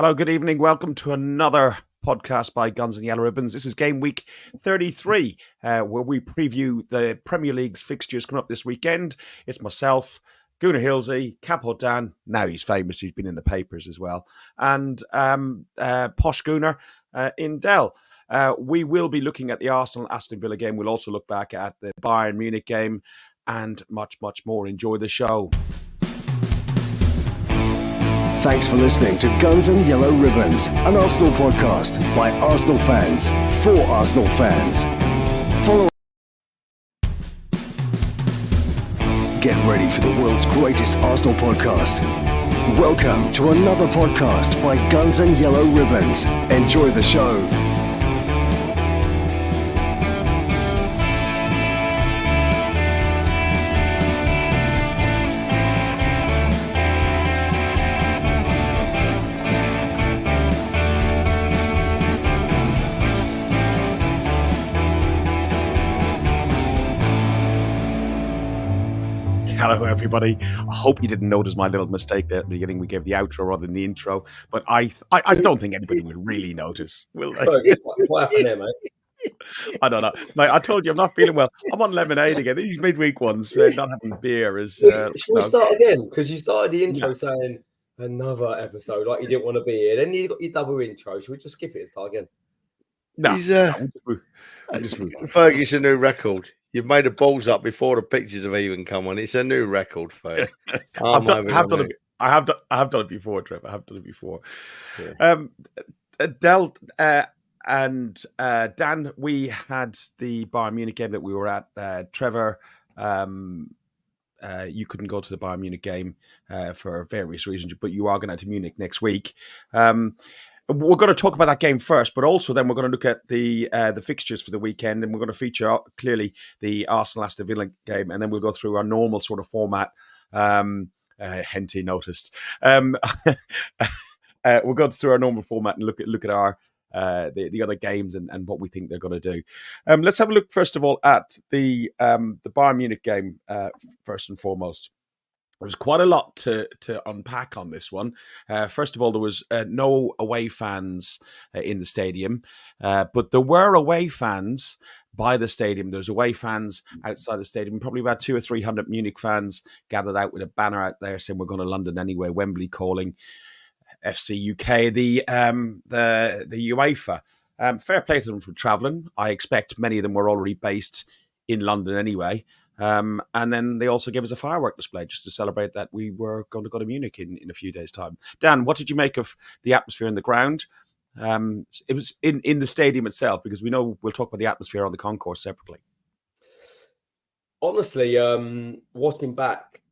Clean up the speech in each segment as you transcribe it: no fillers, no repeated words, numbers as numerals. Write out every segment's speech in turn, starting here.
Hello, good evening. Welcome to another podcast by Guns and Yellow Ribbons. This is game week 33, where we preview the Premier League's fixtures coming up this weekend. It's myself, Gunnar Hilsey, Capo Dan. Now he's famous. He's been in the papers as well. And Posh Gunnar in Dell. We will be looking at the Arsenal Aston Villa game. We'll also look back at the Bayern Munich game and much, much more. Enjoy the show. Thanks for listening to Guns and Yellow Ribbons, an Arsenal podcast by Arsenal fans for Arsenal fans. Follow. Get ready for the world's greatest Arsenal podcast. Welcome to another podcast by Guns and Yellow Ribbons. Enjoy the show. Hello, everybody. I hope you didn't notice my little mistake there at the beginning. We gave the outro rather than the intro, but I don't think anybody will really notice, will they? Sorry, what happened there, mate? I don't know. Mate, I told you I'm not feeling well. I'm on lemonade again. These midweek ones, not having beer is... Should we start again? Because you started the intro saying another episode, like you didn't want to be here. Then you got your double intro. Should we just skip it and start again? No. Fergie's a new record. You've made the balls up before the pictures have even come on. It's a new record, Ferg. I have done it before, Trev. I have done it before. Yeah. Del and Dan, we had the Bayern Munich game that we were at. Trevor, you couldn't go to the Bayern Munich game for various reasons, but you are going to Munich next week. We're going to talk about that game first, but also then we're going to look at the fixtures for the weekend, and we're going to feature clearly the Arsenal Aston Villa game, and then we'll go through our normal sort of format. Henty noticed. We'll go through our normal format and look at our the other games and what we think they're going to do. Let's have a look first of all at the Bayern Munich game first and foremost. There was quite a lot to unpack on this one. First of all, there was no away fans in the stadium, but there were away fans by the stadium. There's away fans outside the stadium, probably about 200 or 300 Munich fans gathered out with a banner out there saying we're going to London anyway, Wembley calling, FC UK, the UEFA. Fair play to them for travelling. I expect many of them were already based in London anyway. And then they also gave us a firework display just to celebrate that we were going to go to Munich in a few days' time. Dan, what did you make of the atmosphere in the ground? It was in the stadium itself, because we know we'll talk about the atmosphere on the concourse separately. Honestly, watching back,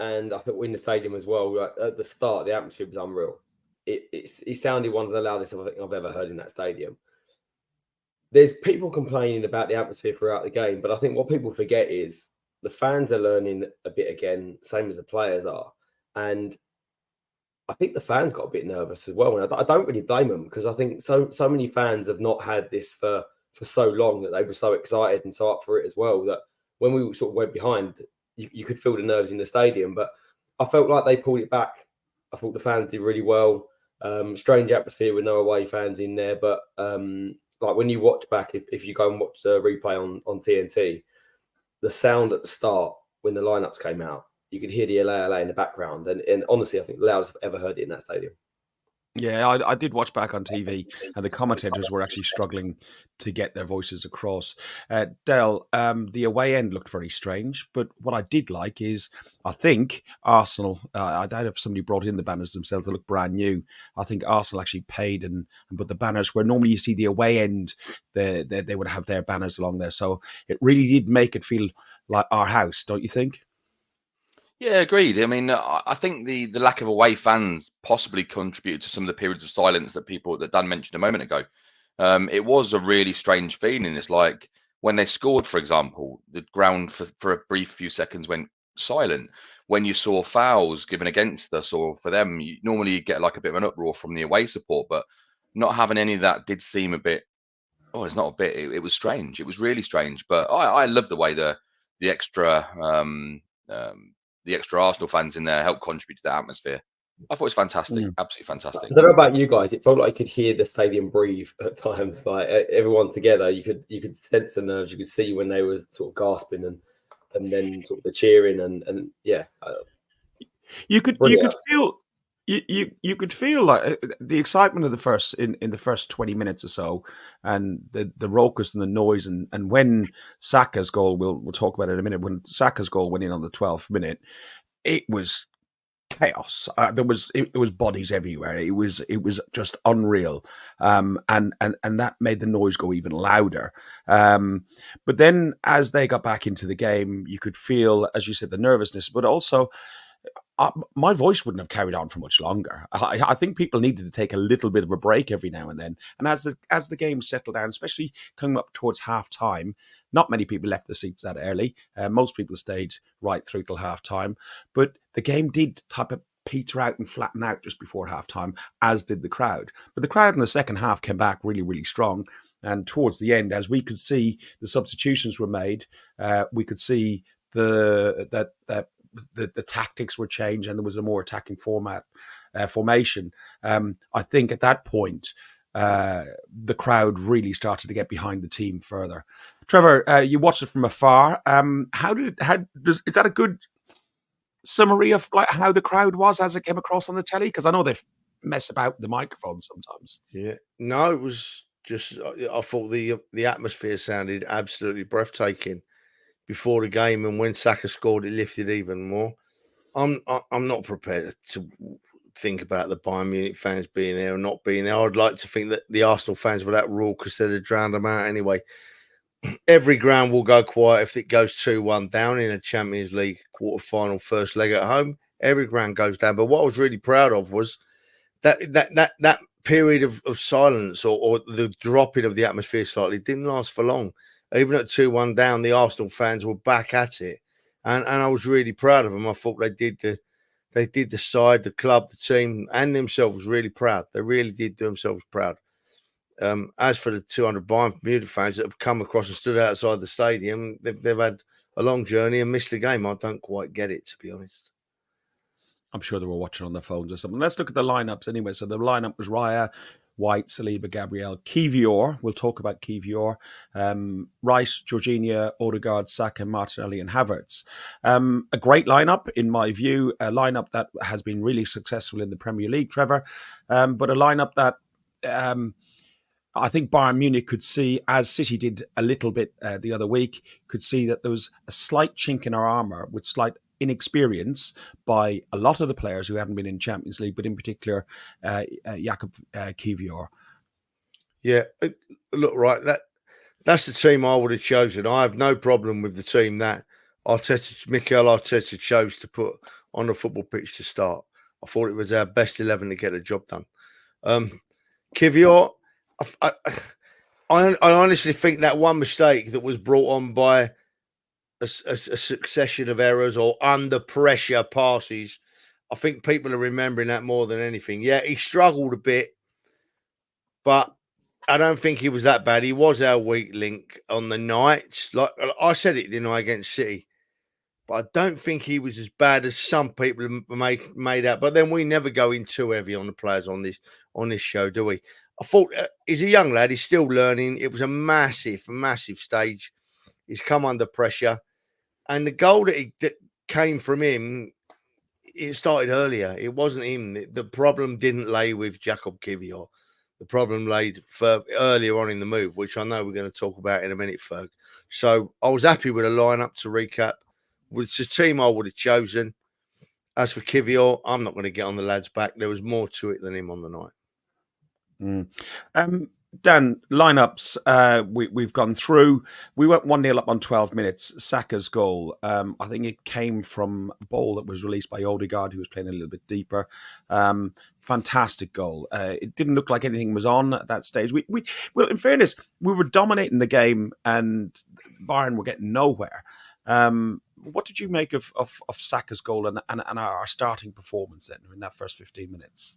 and I think we're in the stadium as well, right, at the start, the atmosphere was unreal. It sounded one of the loudest I've ever heard in that stadium. There's people complaining about the atmosphere throughout the game, but I think what people forget is the fans are learning a bit again, same as the players are. And I think the fans got a bit nervous as well. And I don't really blame them, because I think so many fans have not had this for so long that they were so excited and so up for it as well, that when we sort of went behind, you could feel the nerves in the stadium. But I felt like they pulled it back. I thought the fans did really well. Strange atmosphere with no away fans in there, but... like when you watch back, if you go and watch the replay on TNT, the sound at the start when the lineups came out, you could hear the LA in the background. And honestly, I think the loudest I've ever heard it in that stadium. Yeah, I did watch back on TV, and the commentators were actually struggling to get their voices across. Del, the away end looked very strange, but what I did like is, I think Arsenal, I doubt if somebody brought in the banners themselves to look brand new. I think Arsenal actually paid and put the banners where normally you see the away end, they would have their banners along there. So it really did make it feel like our house, don't you think? Yeah, agreed. I mean, I think the lack of away fans possibly contributed to some of the periods of silence that Dan mentioned a moment ago. It was a really strange feeling. It's like when they scored, for example, the ground for a brief few seconds went silent. When you saw fouls given against us or for them, you normally get like a bit of an uproar from the away support, but not having any of that did seem a bit. Oh, it's not a bit. It was strange. It was really strange. But I love the way the extra Arsenal fans in there help contribute to that atmosphere. I thought it was fantastic, absolutely fantastic. I don't know about you guys. It felt like you could hear the stadium breathe at times. Like everyone together, you could sense the nerves. You could see when they were sort of gasping and then sort of the cheering and yeah. You could Brilliant. feel you could feel like the excitement of the first in the first 20 minutes or so, and the raucous and the noise, and when Saka's goal, we'll talk about it in a minute. When Saka's goal went in on the 12th minute, it was chaos. It was bodies everywhere. It was just unreal, and that made the noise go even louder. But then as they got back into the game, you could feel, as you said, the nervousness, but also my voice wouldn't have carried on for much longer. I think people needed to take a little bit of a break every now and then. And as the game settled down, especially coming up towards half time, not many people left the seats that early. Most people stayed right through till half time. But the game did type of peter out and flatten out just before half time, as did the crowd. But the crowd in the second half came back really, really strong. And towards the end, as we could see the substitutions were made, we could see the tactics were changed and there was a more attacking formation. I think at that point, the crowd really started to get behind the team further. Trevor, you watched it from afar. Is that a good summary of like how the crowd was as it came across on the telly? Because I know they mess about the microphone sometimes. Yeah, no, it was just. I thought the atmosphere sounded absolutely breathtaking before the game, and when Saka scored, it lifted even more. I'm not prepared to think about the Bayern Munich fans being there or not being there. I'd like to think that the Arsenal fans were that raw because they'd have drowned them out anyway. Every ground will go quiet if it goes 2-1 down in a Champions League quarter-final first leg at home. Every ground goes down. But what I was really proud of was that period of silence or the dropping of the atmosphere slightly didn't last for long. Even at 2-1 down, the Arsenal fans were back at it. And I was really proud of them. I thought they did the side, the club, the team, and themselves really proud. They really did do themselves proud. As for the 200 Bayern Munich fans that have come across and stood outside the stadium, they've had a long journey and missed the game. I don't quite get it, to be honest. I'm sure they were watching on their phones or something. Let's look at the lineups anyway. So the lineup was Raya, White, Saliba, Gabriel, Kivior. We'll talk about Kivior. Rice, Jorginho, Odegaard, Saka, Martinelli, and Havertz. A great lineup, in my view. A lineup that has been really successful in the Premier League, Trevor. But a lineup that I think Bayern Munich could see, as City did a little bit the other week, could see that there was a slight chink in our armour with slight inexperience by a lot of the players who haven't been in Champions League, but in particular, Jakub Kivior. Yeah, look, right, that's the team I would have chosen. I have no problem with the team that Mikel Arteta chose to put on the football pitch to start. I thought it was our best 11 to get the job done. Kivior, I honestly think that one mistake that was brought on by a succession of errors or under pressure passes, I think people are remembering that more than anything. Yeah, he struggled a bit, but I don't think he was that bad. He was our weak link on the night. Like I said it, didn't I, against City? But I don't think he was as bad as some people made out. But then we never go in too heavy on the players on this show, do we? I thought he's a young lad. He's still learning. It was a massive, massive stage. He's come under pressure. And the goal that came from him, it started earlier. It wasn't him. The problem didn't lay with Jakub Kivior. The problem laid earlier on in the move, which I know we're going to talk about in a minute, Ferg. So I was happy with the lineup to recap. With the team I would have chosen. As for Kivior, I'm not going to get on the lad's back. There was more to it than him on the night. Dan, lineups, we've gone through. We went 1-0 up on 12 minutes. Saka's goal, I think it came from a ball that was released by Odegaard, who was playing a little bit deeper. Fantastic goal. It didn't look like anything was on at that stage. Well, in fairness, we were dominating the game and Bayern were getting nowhere. What did you make of Saka's goal and our starting performance then in that first 15 minutes?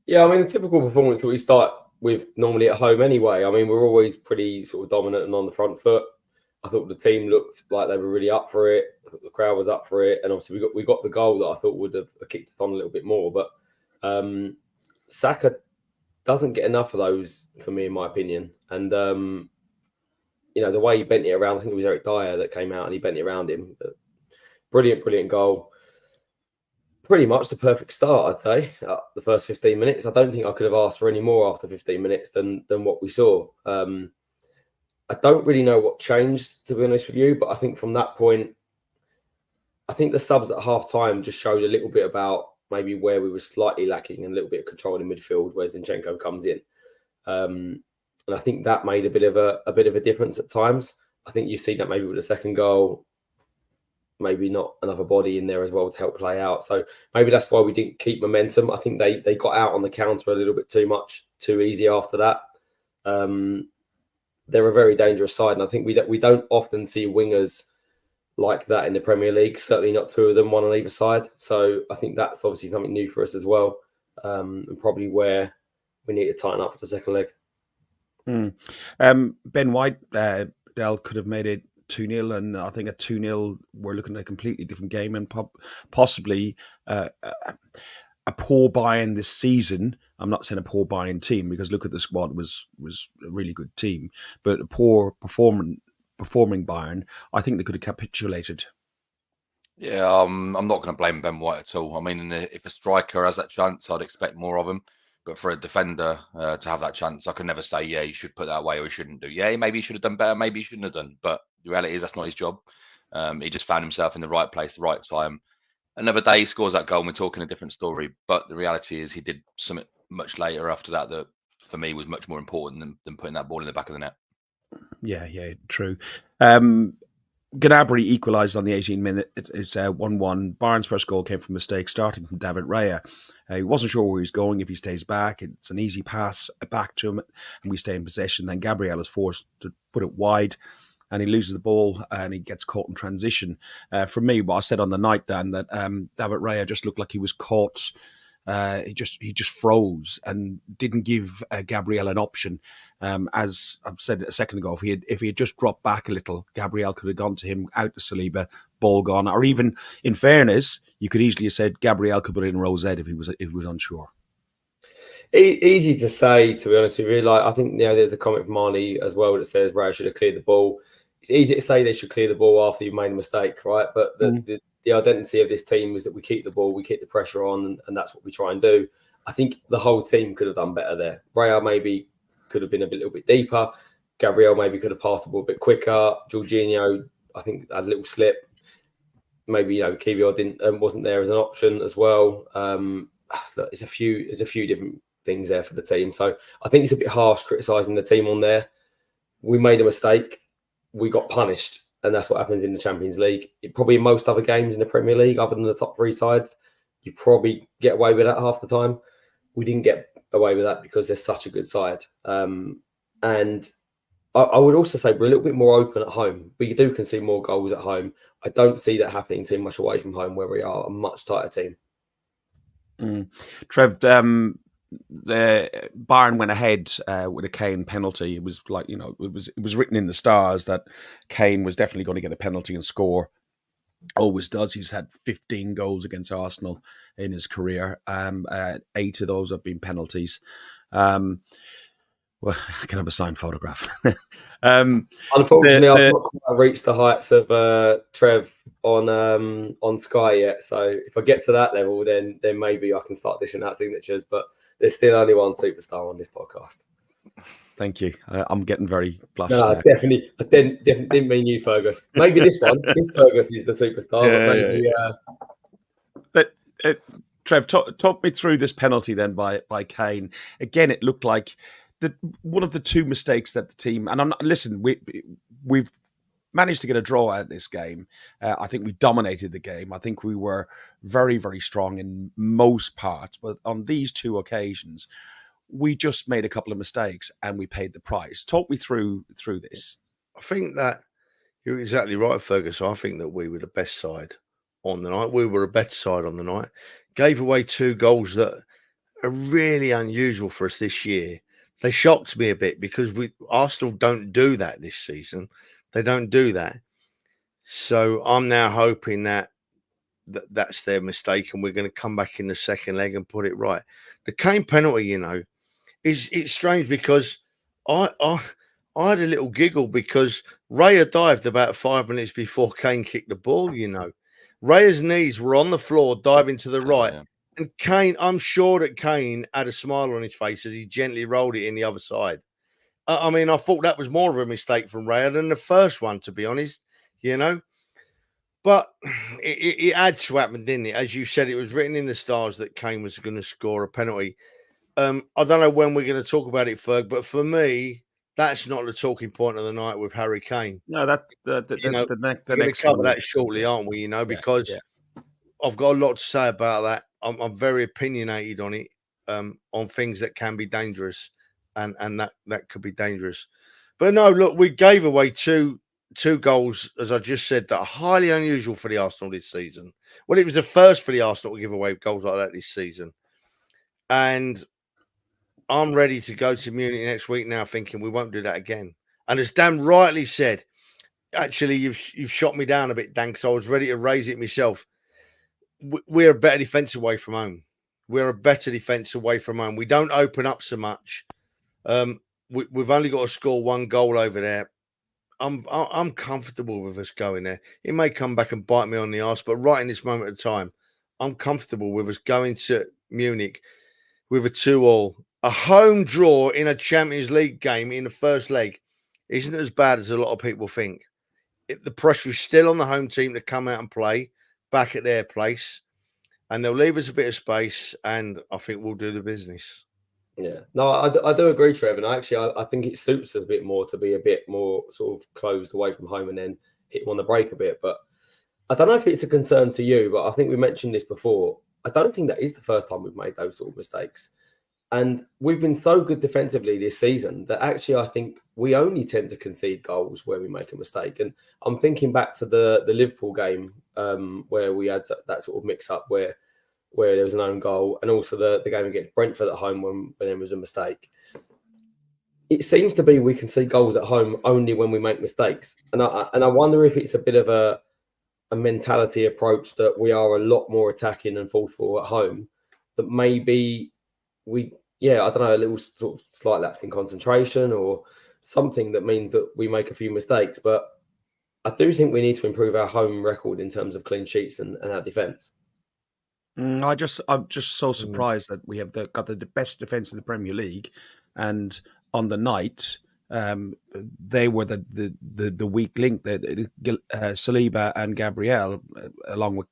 Yeah, I mean, the typical performance that we start with normally at home anyway. I mean, we're always pretty sort of dominant and on the front foot. I thought the team looked like they were really up for it. I thought the crowd was up for it, and obviously we got the goal that I thought would have kicked it on a little bit more. But Saka doesn't get enough of those for me, in my opinion. And the way he bent it around, I think it was Eric Dyer that came out and he bent it around him. Brilliant goal. Pretty much the perfect start, I'd say. The first 15 minutes. I don't think I could have asked for any more after 15 minutes than what we saw. I don't really know what changed, to be honest with you, but I think from that point, I think the subs at half time just showed a little bit about maybe where we were slightly lacking and a little bit of control in midfield where Zinchenko comes in. And I think that made a bit of a difference at times. I think you see that maybe with the second goal, maybe not another body in there as well to help play out. So maybe that's why we didn't keep momentum. I think they got out on the counter a little bit too easy after that. They're a very dangerous side, and I think we don't often see wingers like that in the Premier League. Certainly not two of them, one on either side. So I think that's obviously something new for us as well, and probably where we need to tighten up for the second leg. Ben White, Dell could have made it 2-0, and I think at 2-0 we're looking at a completely different game and possibly a poor Bayern this season. I'm not saying a poor Bayern team, because look at the squad was a really good team, but a poor performing Bayern, I think they could have capitulated. Yeah, I'm not going to blame Ben White at all. I mean, if a striker has that chance, I'd expect more of him. But for a defender to have that chance, I can never say, yeah, he should put that away or he shouldn't do. Yeah, maybe he should have done better, maybe he shouldn't have done. But the reality is that's not his job. He just found himself in the right place, the right time. Another day he scores that goal and we're talking a different story. But the reality is he did something much later after that for me was much more important than putting that ball in the back of the net. Yeah, true. Gnabry equalised on the 18th minute. It's 1-1. Bayern's first goal came from a mistake starting from David Raya. He wasn't sure where he's going. If he stays back, it's an easy pass back to him and we stay in possession. Then Gabriel is forced to put it wide and he loses the ball and he gets caught in transition. For me, what I said on the night, Dan, that David Raya just looked like he was caught. He just froze and didn't give Gabriel an option. As I've said a second ago, if he had just dropped back a little, Gabriel could have gone to him, out to Saliba, ball gone. Or even, in fairness, you could easily have said Gabriel could put it in Rosette if he was unsure. Easy to say, to be honest with you. Like, I think there's a comment from Marnie as well that says Raya should have cleared the ball. It's easy to say they should clear the ball after you've made a mistake, right? But the identity of this team is that we keep the ball, we keep the pressure on, and that's what we try and do. I think the whole team could have done better there. Raya maybe could have been a little bit deeper. Gabriel maybe could have passed the ball a bit quicker. Jorginho, I think, had a little slip. Maybe Kiwior wasn't there as an option as well. Look, there's a few different things there for the team. So I think it's a bit harsh criticising the team on there. We made a mistake. We got punished. And that's what happens in the Champions League. Probably in most other games in the Premier League, other than the top three sides, you probably get away with that half the time. We didn't get away with that because they're such a good side. And I would also say we're a little bit more open at home. We do concede more goals at home. I don't see that happening too much away from home, where we are a much tighter team. Trev, the Bayern went ahead with a Kane penalty. It was like, it was written in the stars that Kane was definitely going to get a penalty and score. Always does. He's had 15 goals against Arsenal in his career. 8 of those have been penalties. Well, I can have a signed photograph. Unfortunately, I've not quite reached the heights of Trev on Sky yet. So if I get to that level, then maybe I can start dishing out signatures. But there's still only one superstar on this podcast. Thank you. I'm getting very blushed. No, I didn't mean you, Fergus. Maybe this one. This Fergus is the superstar. But Trev, talk me through this penalty then by Kane. Again, it looked like one of the two mistakes that the team, and I'm not, listen, we've managed to get a draw out of this game. I think we dominated the game. I think we were very, very strong in most parts, but on these two occasions, we just made a couple of mistakes and we paid the price. Talk me through this. I think that you're exactly right, Fergus. I think that we were the best side on the night. We were a better side on the night. Gave away 2 goals that are really unusual for us this year. They shocked me a bit because Arsenal don't do that this season. They don't do that. So I'm now hoping that's their mistake, and we're going to come back in the second leg and put it right. The Kane penalty, it's strange because I had a little giggle because Raya dived about 5 minutes before Kane kicked the ball. Raya's knees were on the floor, diving to the right, and Kane. I'm sure that Kane had a smile on his face as he gently rolled it in the other side. I mean, I thought that was more of a mistake from Raya than the first one, to be honest. But it had to happen, didn't it? As you said, it was written in the stars that Kane was going to score a penalty. I don't know when we're going to talk about it, Ferg, but for me, that's not the talking point of the night with Harry Kane. No, that the we're going to cover that shortly, aren't we? Because I've got a lot to say about that. I'm very opinionated on it, on things that can be dangerous, and that could be dangerous. But no, look, we gave away two goals, as I just said, that are highly unusual for the Arsenal this season. Well, it was the first for the Arsenal to give away goals like that this season. And I'm ready to go to Munich next week now thinking we won't do that again. And as Dan rightly said, actually, you've shot me down a bit, Dan, because I was ready to raise it myself. We're a better defence away from home. We're a better defence away from home. We don't open up so much. We've only got to score one goal over there. I'm comfortable with us going there. It may come back and bite me on the arse, but right in this moment of time, I'm comfortable with us going to Munich with a 2-2. A home draw in a Champions League game in the first leg isn't as bad as a lot of people think. The pressure is still on the home team to come out and play back at their place, and they'll leave us a bit of space, and I think we'll do the business. Yeah, no, I do agree, Trev, and I think it suits us a bit more to be a bit more sort of closed away from home and then hit them on the break a bit. But I don't know if it's a concern to you, but I think we mentioned this before. I don't think that is the first time we've made those sort of mistakes. And we've been so good defensively this season that actually I think we only tend to concede goals where we make a mistake. And I'm thinking back to the Liverpool game where we had that sort of mix-up where there was an own goal, and also the game against Brentford at home when there was a mistake. It seems to be we can see goals at home only when we make mistakes. And I wonder if it's a bit of a mentality approach that we are a lot more attacking and forceful at home, that maybe I don't know, a little sort of slight lapse in concentration or something that means that we make a few mistakes. But I do think we need to improve our home record in terms of clean sheets and our defence. I'm just so surprised that we have got the best defense in the Premier League, and on the night they were the weak link. Saliba and Gabriel, along with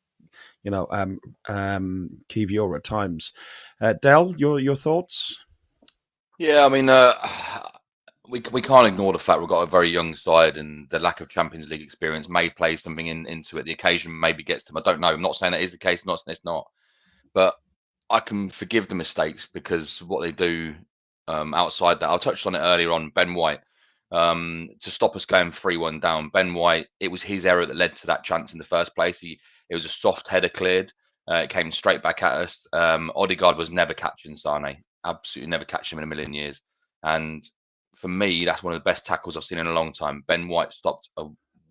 Kivior at times. Del, your thoughts? Yeah, I mean, we can't ignore the fact we've got a very young side, and the lack of Champions League experience may play something into it. The occasion maybe gets them. I don't know. I'm not saying that is the case. Not saying it's not, but I can forgive the mistakes because what they do outside that. I touched on it earlier on. Ben White, to stop us going 3-1 down. Ben White, it was his error that led to that chance in the first place. It was a soft header cleared. It came straight back at us. Odegaard was never catching Sane. Absolutely never catch him in a million years. And for me, that's one of the best tackles I've seen in a long time. Ben White stopped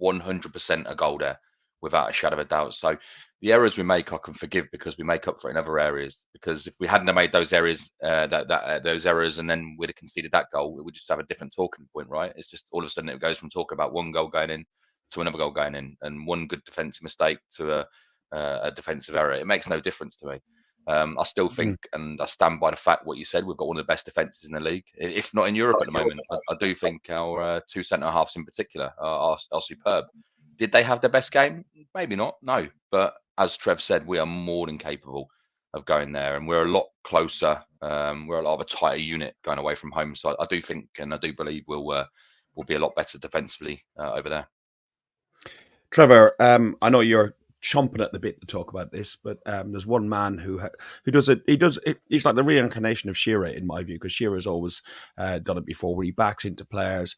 100% a goal there without a shadow of a doubt. So the errors we make, I can forgive because we make up for it in other areas. Because if we hadn't have made those areas, those errors, and then we'd have conceded that goal, we would just have a different talking point, right? It's just all of a sudden it goes from talking about one goal going in to another goal going in, and one good defensive mistake to a defensive error. It makes no difference to me. I still think, and I stand by the fact what you said, we've got one of the best defences in the league, if not in Europe at the moment. I do think our two centre-halves in particular are superb. Did they have their best game? Maybe not, no. But as Trev said, we are more than capable of going there, and we're a lot closer. We're a lot of a tighter unit going away from home. So I do think, and I do believe we'll be a lot better defensively over there. Trevor, I know you're chomping at the bit to talk about this, but there's one man who does it. He's like the reincarnation of Shearer in my view, because Shearer's always done it before, where he backs into players,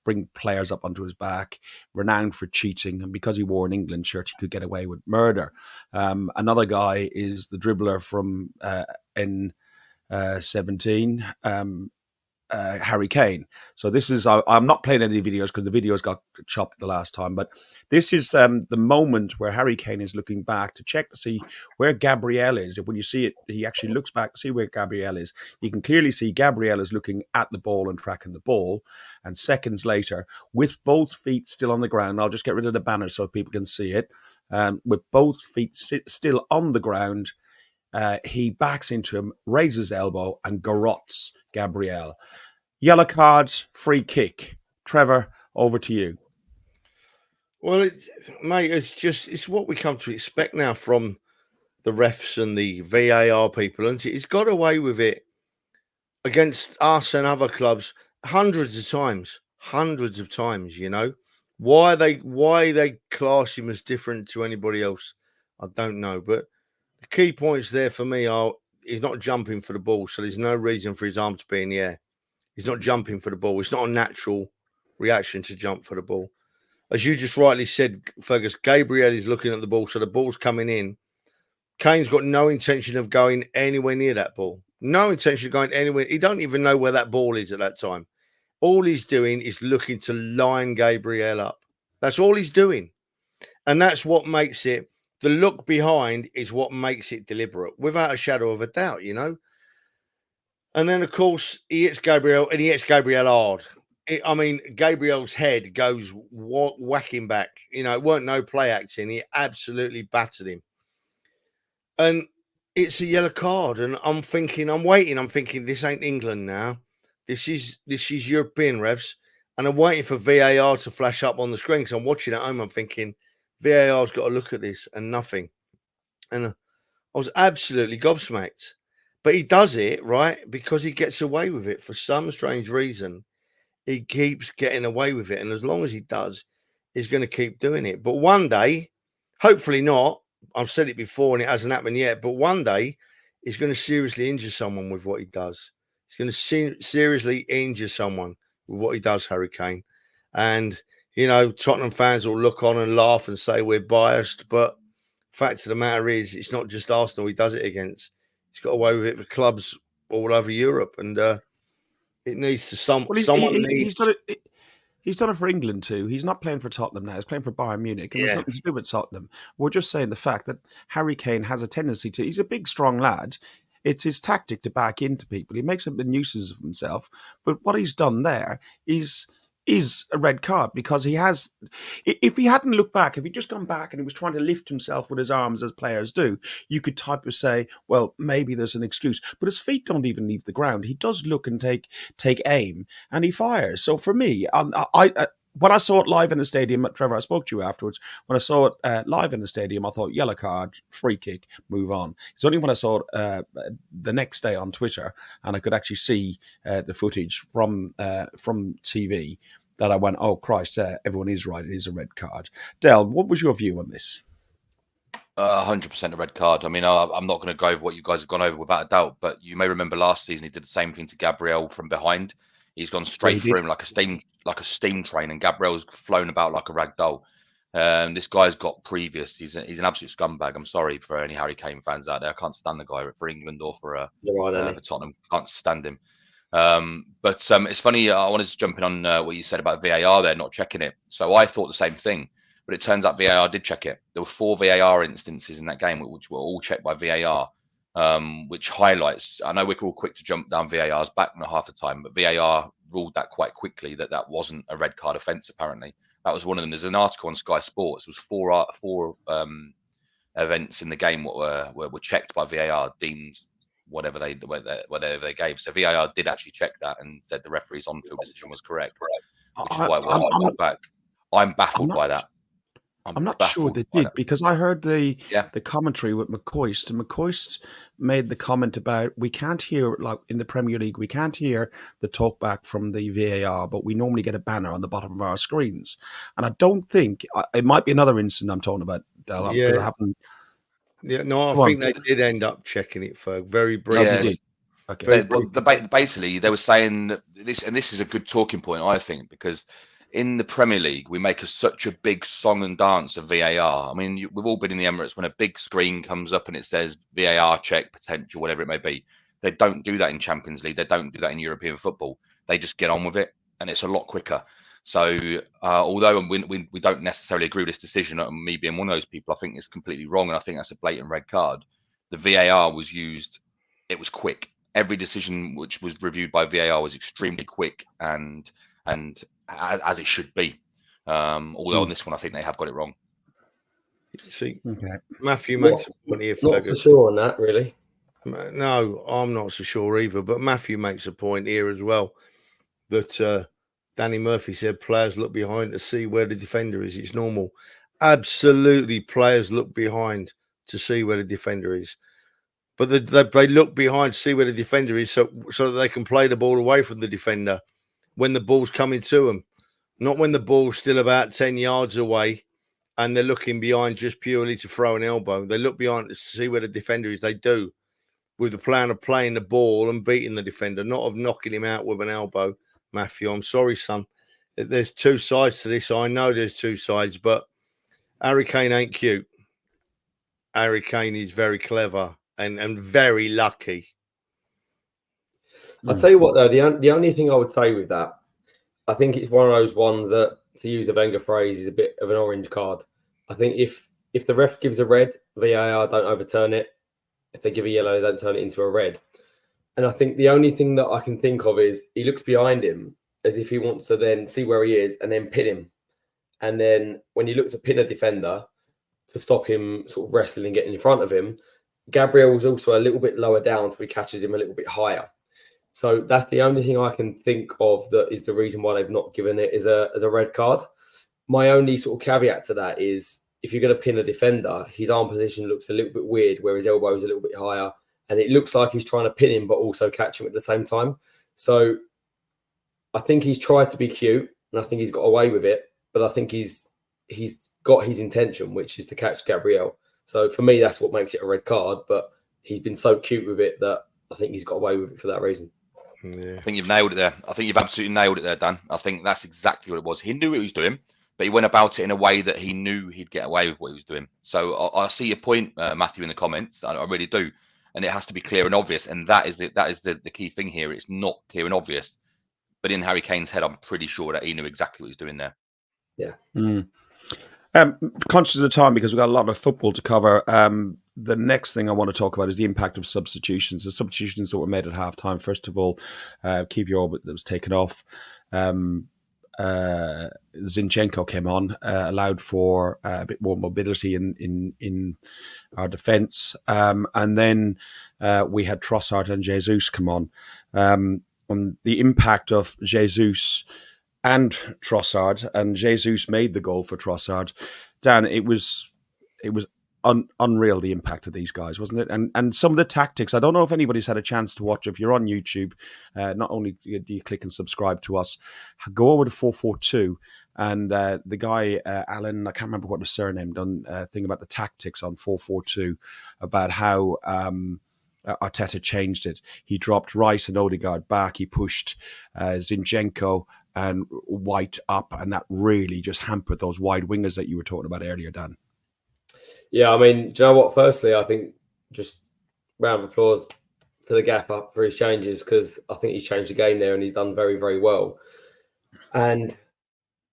bring players up onto his back, renowned for cheating, and because he wore an England shirt, he could get away with murder. Another guy is the dribbler from N17. Harry Kane. So this is, I'm not playing any videos because the videos got chopped the last time, but this is the moment where Harry Kane is looking back to check to see where Gabriel is. When you see it, he actually looks back to see where Gabriel is. You can clearly see Gabriel is looking at the ball and tracking the ball. And seconds later, with both feet still on the ground, I'll just get rid of the banner so people can see it. With both feet still on the ground, he backs into him, raises his elbow, and garrots Gabriel. Yellow card, free kick. Trevor, over to you. Well, mate, it's what we come to expect now from the refs and the VAR people, and he's got away with it against us and other clubs hundreds of times. You know, why they class him as different to anybody else, I don't know. But the key points there for me are he's not jumping for the ball, so there's no reason for his arm to be in the air. He's not jumping for the ball. It's not a natural reaction to jump for the ball. As you just rightly said, Fergus, Gabriel is looking at the ball, so the ball's coming in. Kane's got no intention of going anywhere near that ball. No intention of going anywhere. He don't even know where that ball is at that time. All he's doing is looking to line Gabriel up. That's all he's doing. And that's what makes it, the look behind is what makes it deliberate, without a shadow of a doubt, you know. And then, of course, he hits Gabriel, and he hits Gabriel hard. Gabriel's head goes whacking back. You know, it weren't no play acting. He absolutely battered him. And it's a yellow card. And I'm waiting. This ain't England now. This is European refs. And I'm waiting for VAR to flash up on the screen because I'm watching at home. I'm thinking, VAR's got to look at this, and nothing. And I was absolutely gobsmacked. But he does it, right, because he gets away with it for some strange reason. He keeps getting away with it. And as long as he does, he's going to keep doing it. But one day, hopefully not, I've said it before and it hasn't happened yet, but one day he's going to seriously injure someone with what he does. He's going to seriously injure someone with what he does, Harry Kane. And, you know, Tottenham fans will look on and laugh and say we're biased. But the fact of the matter is, it's not just Arsenal he does it against. He's got away with it for clubs all over Europe, and it needs to He's done it for England too. He's not playing for Tottenham now. He's playing for Bayern Munich, and there's nothing to do with Tottenham. We're just saying the fact that Harry Kane has a tendency to. He's a big, strong lad. It's his tactic to back into people. He makes a nuisance of himself. But what he's done there is a red card because he has. If he hadn't looked back, if he'd just gone back and he was trying to lift himself with his arms as players do, you could type of say, well, maybe there's an excuse. But his feet don't even leave the ground. He does look and take aim, and he fires. So for me, when I saw it live in the stadium, Trevor, I spoke to you afterwards. When I saw it live in the stadium, I thought yellow card, free kick, move on. It's only when I saw it the next day on Twitter and I could actually see the footage from TV that I went, oh, Christ, everyone is right. It is a red card. Del, what was your view on this? 100% a red card. I mean, I'm not going to go over what you guys have gone over without a doubt, but you may remember last season he did the same thing to Gabriel from behind. He's gone straight through him like a steam train, and Gabriel's flown about like a rag doll. This guy's got previous. He's an absolute scumbag. I'm sorry for any Harry Kane fans out there. I can't stand the guy for England or for Tottenham. Can't stand him. But it's funny. I wanted to jump in on what you said about VAR there not checking it. So I thought the same thing, but it turns out VAR did check it. There were 4 VAR instances in that game which were all checked by VAR. Which highlights, I know we're all quick to jump down VAR's back in half the time, but VAR ruled that quite quickly that wasn't a red card offence, apparently. That was one of them. There's an article on Sky Sports. It was 4 events in the game were checked by VAR, deemed whatever they gave. So VAR did actually check that and said the referee's on-field decision was correct, which is why I'm back. I'm baffled by that. I'm not sure they did because I heard the commentary with McCoist, and McCoist made the comment about we can't hear, like in the Premier League, we can't hear the talk back from the VAR, but we normally get a banner on the bottom of our screens. And I don't think it might be another incident I'm talking about, Del. I haven't. Yeah, no, I think they did end up checking it for very briefly. Yeah. Okay. Basically, they were saying this, and this is a good talking point, I think, because in the Premier League, we make such a big song and dance of VAR. I mean, we've all been in the Emirates when a big screen comes up and it says VAR check, potential, whatever it may be. They don't do that in Champions League. They don't do that in European football. They just get on with it, and it's a lot quicker. So although we don't necessarily agree with this decision, and me being one of those people, I think it's completely wrong, and I think that's a blatant red card. The VAR was used. It was quick. Every decision which was reviewed by VAR was extremely quick and as it should be. Although on this one, I think they have got it wrong. See, Okay. Matthew makes a point here. Not so sure on that, really. No, I'm not so sure either. But Matthew makes a point here as well that Danny Murphy said players look behind to see where the defender is. It's normal. Absolutely, players look behind to see where the defender is. But they look behind to see where the defender is so that they can play the ball away from the defender when the ball's coming to them. Not when the ball's still about 10 yards away and they're looking behind just purely to throw an elbow. They look behind to see where the defender is. They do, with the plan of playing the ball and beating the defender, not of knocking him out with an elbow. Matthew, I'm sorry, son. There's two sides to this. I know there's two sides, but Harry Kane ain't cute. Harry Kane is very clever and very lucky. I'll tell you what, though, the only thing I would say with that, I think it's one of those ones that, to use a Wenger phrase, is a bit of an orange card. I think if the ref gives a red, VAR don't overturn it. If they give a yellow, they don't turn it into a red. And I think the only thing that I can think of is he looks behind him as if he wants to then see where he is and then pin him. And then when he looks to pin a defender to stop him sort of wrestling and getting in front of him, Gabriel's also a little bit lower down, so he catches him a little bit higher. So that's the only thing I can think of that is the reason why they've not given it as a red card. My only sort of caveat to that is if you're going to pin a defender, his arm position looks a little bit weird where his elbow is a little bit higher and it looks like he's trying to pin him but also catch him at the same time. So I think he's tried to be cute and I think he's got away with it, but I think he's got his intention, which is to catch Gabriel. So for me, that's what makes it a red card, but he's been so cute with it that I think he's got away with it for that reason. Yeah. I think you've nailed it there. I think you've absolutely nailed it there, Dan. I think that's exactly what it was. He knew what he was doing, but he went about it in a way that he knew he'd get away with what he was doing. So I see your point, Matthew, in the comments. I really do. And it has to be clear and obvious. And that is the key thing here. It's not clear and obvious. But in Harry Kane's head, I'm pretty sure that he knew exactly what he was doing there. Yeah. Conscious of the time because we've got a lot of football to cover. The next thing I want to talk about is the impact of substitutions. The substitutions that were made at halftime. First of all, Kiwior that was taken off. Zinchenko came on, allowed for a bit more mobility in our defence. And then we had Trossard and Jesus come on. On the impact of Jesus and Trossard, and Jesus made the goal for Trossard. Dan, it was unreal, the impact of these guys, wasn't it? And some of the tactics, I don't know if anybody's had a chance to watch. If you're on YouTube, not only do you click and subscribe to us, go over to 442 and the guy, Alan, I can't remember what the surname, done a thing about the tactics on 442 about how Arteta changed it. He dropped Rice and Odegaard back. He pushed Zinchenko and White up, and that really just hampered those wide wingers that you were talking about earlier, Dan. Yeah, I mean, do you know what? Firstly, I think just round of applause to the gaffer for his changes because I think he's changed the game there and he's done very, very well. And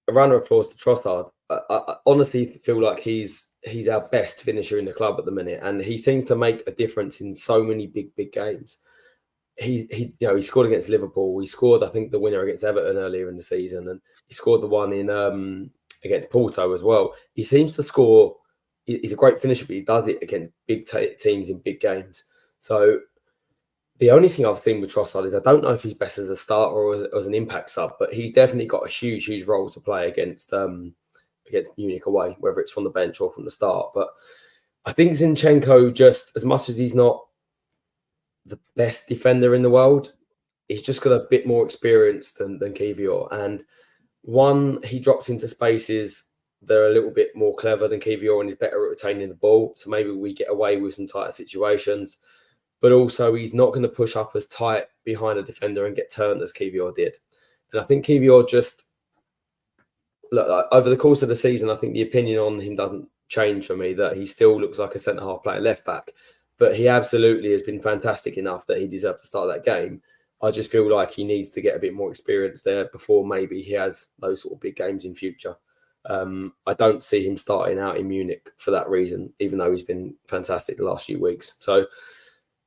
a round of applause to Trossard. I honestly feel like he's our best finisher in the club at the minute, and he seems to make a difference in so many big games. He scored against Liverpool. He scored, I think, the winner against Everton earlier in the season, and he scored the one in against Porto as well. He seems to score. He's a great finisher, but he does it against big teams in big games. So the only thing I've seen with Trossard is I don't know if he's best as a starter or as an impact sub, but he's definitely got a huge role to play against Munich away, whether it's from the bench or from the start. But I think Zinchenko, just as much as he's not the best defender in the world, he's just got a bit more experience than Kiwior. And one, he drops into spaces that are a little bit more clever than Kiwior and is better at retaining the ball. So maybe we get away with some tighter situations. But also, he's not going to push up as tight behind a defender and get turned as Kiwior did. And I think Kiwior just, look, over the course of the season, I think the opinion on him doesn't change for me, that he still looks like a centre-half playing left-back. but he absolutely has been fantastic enough that he deserved to start that game. I just feel like he needs to get a bit more experience there before maybe he has those sort of big games in future. I don't see him starting out in Munich for that reason, even though he's been fantastic the last few weeks. So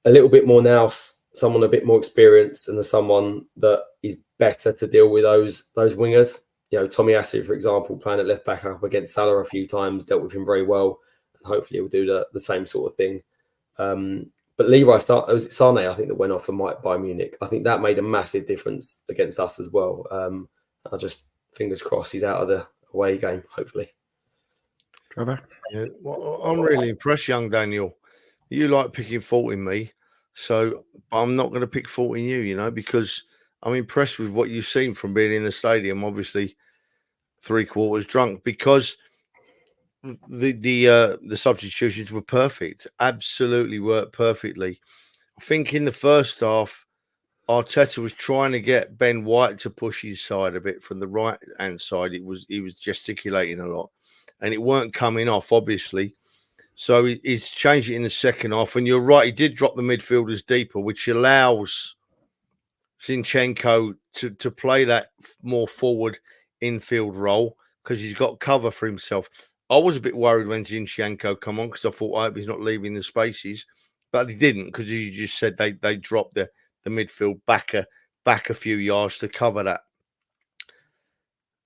a little bit more now, someone a bit more experienced, and someone that is better to deal with those wingers. You know, Tommy Asu, for example, playing at left back up against Salah a few times, dealt with him very well, and hopefully he'll do the same sort of thing. But Leroy Sané, I think, that went off for Bayern Munich. I think that made a massive difference against us as well. I just, fingers crossed, he's out of the away game, hopefully. Trevor? Yeah, well, I'm really impressed, young Daniel. You like picking fault in me, so I'm not going to pick fault in you, because I'm impressed with what you've seen from being in the stadium, obviously 3/4 drunk, because the substitutions were perfect, absolutely worked perfectly. I think in the first half, Arteta was trying to get Ben White to push his side a bit from the right-hand side. He was gesticulating a lot, and it weren't coming off, obviously. So he's changed it in the second half. And you're right, he did drop the midfielders deeper, which allows Zinchenko to play that more forward infield role because he's got cover for himself. I was a bit worried when Zinchenko come on because I thought, I hope he's not leaving the spaces. But he didn't, because you just said they dropped the midfield back a few yards to cover that.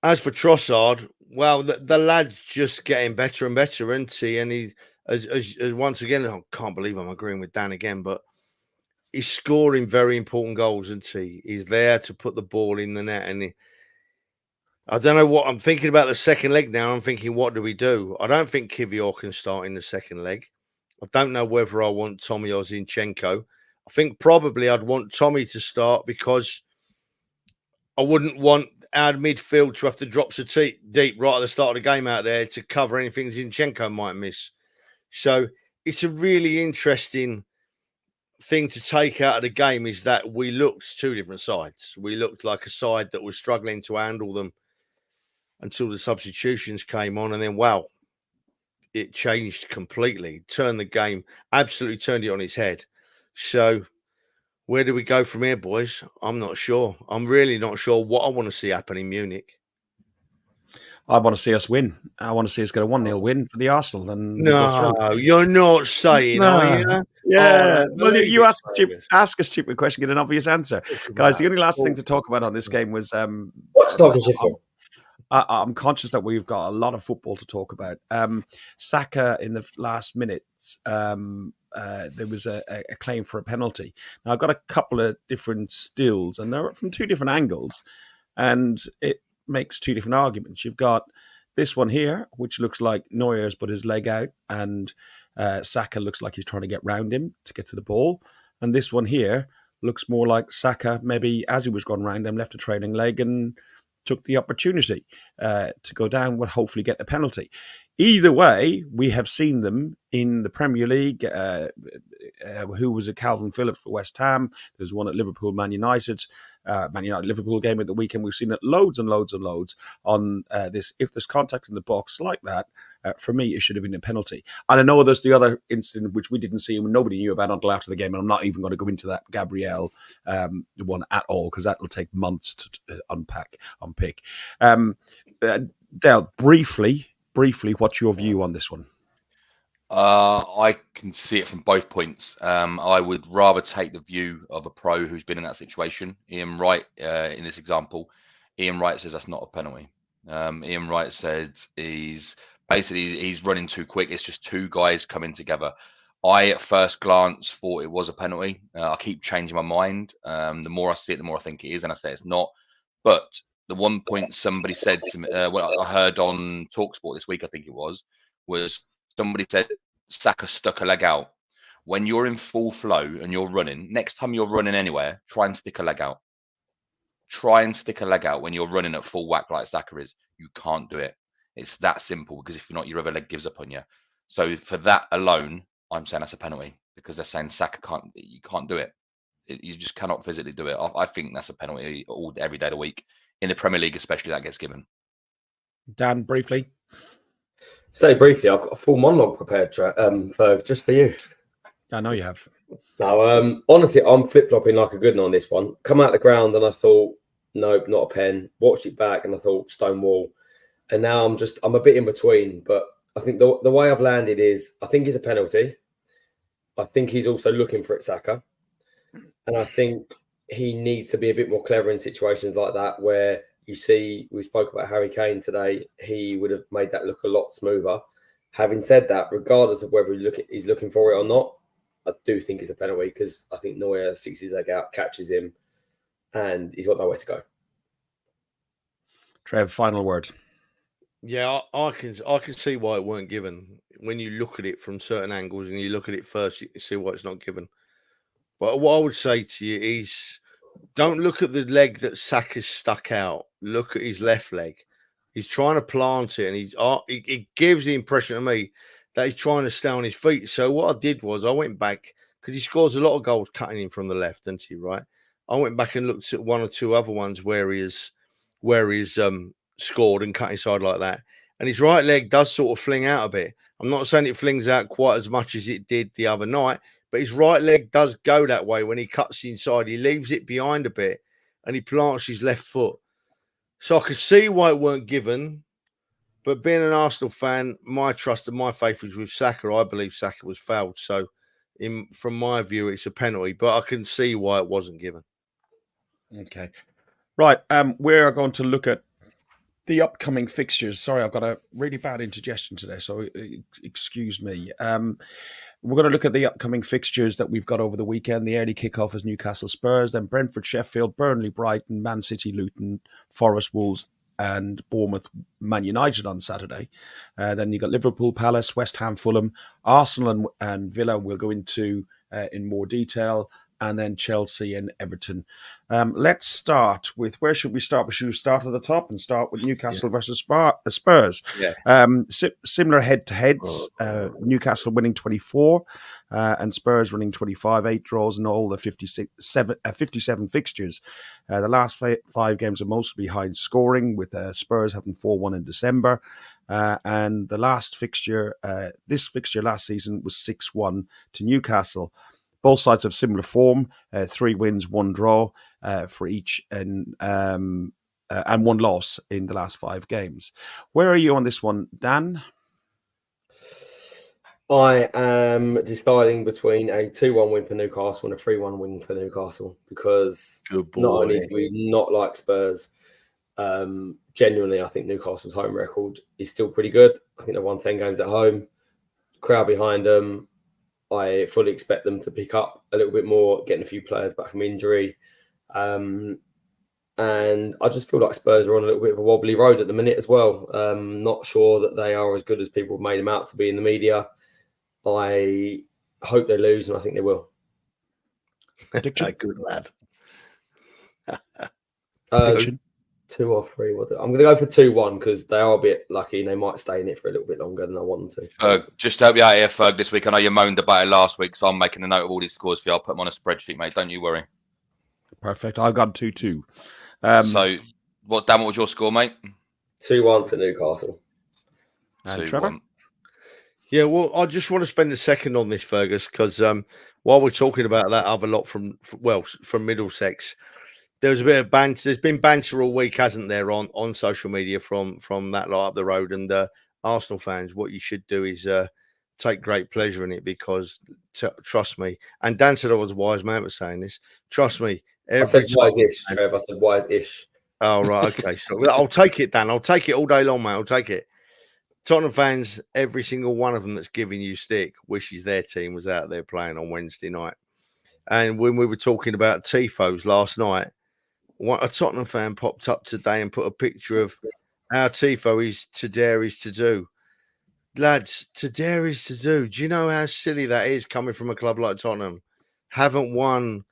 As for Trossard, well, the lad's just getting better and better, isn't he? And he, as once again, I can't believe I'm agreeing with Dan again, but he's scoring very important goals, isn't he? He's there to put the ball in the net. And I don't know what I'm thinking about the second leg now. I'm thinking, what do we do? I don't think Kivior can start in the second leg. I don't know whether I want Tommy or Zinchenko. I think probably I'd want Tommy to start because I wouldn't want our midfield to have to drop so deep right at the start of the game out there to cover anything Zinchenko might miss. So it's a really interesting thing to take out of the game is that we looked two different sides. We looked like a side that was struggling to handle them until the substitutions came on, and then, wow, it changed completely. Turned the game, absolutely turned it on its head. So where do we go from here, boys? I'm not sure. I'm really not sure what I want to see happen in Munich. I want to see us win. I want to see us get a 1-0 win for the Arsenal. And no, you're not saying, are you? Yeah. Well, you ask a stupid question, get an obvious answer. Guys, the only last thing to talk about on this game was... What's talking shit for? I'm conscious that we've got a lot of football to talk about. Saka, in the last minutes, there was a claim for a penalty. Now, I've got a couple of different stills, and they're from two different angles, and it makes two different arguments. You've got this one here, which looks like Neuer's put his leg out, and Saka looks like he's trying to get round him to get to the ball. And this one here looks more like Saka, maybe as he was going round him, left a trailing leg and took the opportunity to go down, will hopefully get the penalty. Either way, we have seen them in the Premier League. Who was it? Calvin Phillips for West Ham. There's one at Liverpool, Man United Liverpool game at the weekend. We've seen it loads and loads and loads on this. If there's contact in the box like that, for me, it should have been a penalty. And I know there's the other incident which we didn't see and nobody knew about until after the game. And I'm not even going to go into that Gabriel one at all because that'll take months to unpick. Dale, briefly, what's your view on this one? I can see it from both points. I would rather take the view of a pro who's been in that situation. Ian Wright, in this example, Ian Wright says that's not a penalty. Ian Wright said he's running too quick. It's just two guys coming together. I, at first glance, thought it was a penalty. I keep changing my mind. The more I see it, the more I think it is, and I say it's not. But the one point somebody said to me, what I heard on TalkSport this week, I think it was somebody said Saka stuck a leg out. When you're in full flow and you're running, next time you're running anywhere, try and stick a leg out. Try and stick a leg out when you're running at full whack like Saka is. You can't do it. It's that simple because if you're not, your other leg gives up on you. So for that alone, I'm saying that's a penalty because they're saying Saka you can't do it. You just cannot physically do it. I think that's a penalty every day of the week. In the Premier League especially, that gets given. Dan, briefly. Say briefly, I've got a full monologue prepared, Ferg, just for you. I know you have. No, honestly, I'm flip-flopping like a good one on this one. Come out the ground and I thought, nope, not a pen. Watched it back and I thought Stonewall. And now I'm a bit in between. But I think the way I've landed is I think it's a penalty. I think he's also looking for it, Saka. And I think he needs to be a bit more clever in situations like that where you see, we spoke about Harry Kane today, he would have made that look a lot smoother. Having said that, regardless of whether he's looking for it or not, I do think it's a penalty because I think Neuer sticks his leg out, catches him, and he's got nowhere to go. Trev, final word. Yeah, I can see why it weren't given. When you look at it from certain angles and you look at it first, you can see why it's not given. But what I would say to you is, don't look at the leg that Saka's stuck out. Look at his left leg. He's trying to plant it, and it gives the impression to me that he's trying to stay on his feet. So what I did was I went back, because he scores a lot of goals cutting in from the left, doesn't he? Right. I went back and looked at one or two other ones where he's scored and cut inside like that, and his right leg does sort of fling out a bit. I'm not saying it flings out quite as much as it did the other night, but his right leg does go that way when he cuts inside. He leaves it behind a bit and he plants his left foot. So I could see why it weren't given. But being an Arsenal fan, my trust and my faith is with Saka. I believe Saka was fouled. So from my view, it's a penalty. But I can see why it wasn't given. Okay. Right. We're going to look at the upcoming fixtures. Sorry, I've got a really bad indigestion today, so excuse me. We're going to look at the upcoming fixtures that we've got over the weekend. The early kickoff is Newcastle Spurs, then Brentford Sheffield, Burnley Brighton, Man City Luton, Forest Wolves, and Bournemouth Man United on Saturday. Then you've got Liverpool Palace, West Ham Fulham, Arsenal and Villa we'll go into in more detail, and then Chelsea and Everton. Let's start with, where should we start? Should we start at the top and start with Newcastle versus Spurs? Yeah. Similar head-to-heads, Newcastle winning 24 and Spurs winning 25, 8 draws in all the 57 fixtures. The last 5 games are mostly behind scoring, with Spurs having 4-1 in December. And the last fixture, this fixture last season was 6-1 to Newcastle. Both sides have similar form, 3 wins, 1 draw for each, and 1 loss in the last 5 games. Where are you on this one, Dan? I am deciding between a 2-1 win for Newcastle and a 3-1 win for Newcastle, because not only do we not like Spurs, genuinely I think Newcastle's home record is still pretty good. I think they've won 10 games at home, crowd behind them. I fully expect them to pick up a little bit more, getting a few players back from injury. And I just feel like Spurs are on a little bit of a wobbly road at the minute as well. Not sure that they are as good as people have made them out to be in the media. I hope they lose, and I think they will. Prediction? Good lad. Prediction? 2 or 3. I'm going to go for 2-1 because they are a bit lucky and they might stay in it for a little bit longer than I want them to. Just to help you out here, Ferg, this week. I know you moaned about it last week, so I'm making a note of all these scores for you. I'll put them on a spreadsheet, mate. Don't you worry. Perfect. I've got 2-2. So, what was your score, mate? 2-1 to Newcastle. And Trevor? Yeah, well, I just want to spend a second on this, Fergus, because while we're talking about that other lot from Middlesex, there was a bit of banter. There's been banter all week, hasn't there, on social media from that lot up the road. And Arsenal fans, what you should do is take great pleasure in it, because trust me, and Dan said I was a wise man for saying this. Trust me, I said wise-ish, Trev. I said wise-ish. Oh, right, okay. So I'll take it, Dan. I'll take it all day long, mate. I'll take it. Tottenham fans, every single one of them that's giving you stick wishes their team was out there playing on Wednesday night. And when we were talking about tifos last night, a Tottenham fan popped up today and put a picture of our tifo is to dare is to do. Lads, to dare is to do. Do you know how silly that is, coming from a club like Tottenham? Haven't won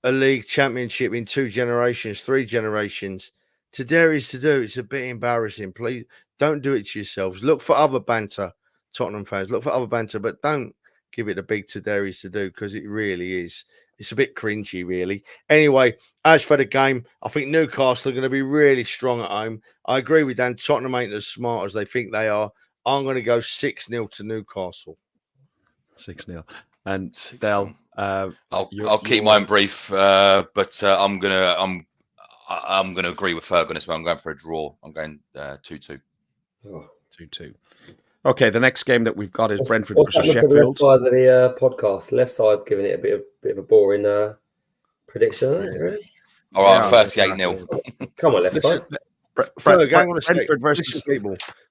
a league championship in 2 generations, 3 generations. To dare is to do. It's a bit embarrassing. Please don't do it to yourselves. Look for other banter, Tottenham fans. Look for other banter, but don't give it a big to dare is to do, because it really is. It's a bit cringy, really. Anyway, as for the game, I think Newcastle are going to be really strong at home. I agree with Dan. Tottenham ain't as smart as they think they are. I'm going to go 6-0 to Newcastle. 6-0. And 6-1. Del, I'll keep mine brief, but I'm gonna agree with Ferg on this one. I'm going for a draw. I'm going 2-2. 2-2. Okay, the next game that we've got is Brentford What's versus happening to the left Sheffield. side of the podcast? Left side's giving it a bit of a boring prediction, isn't it, really? All right, 38-0. Come on, left side. Ferg, hang on a second. Brentford versus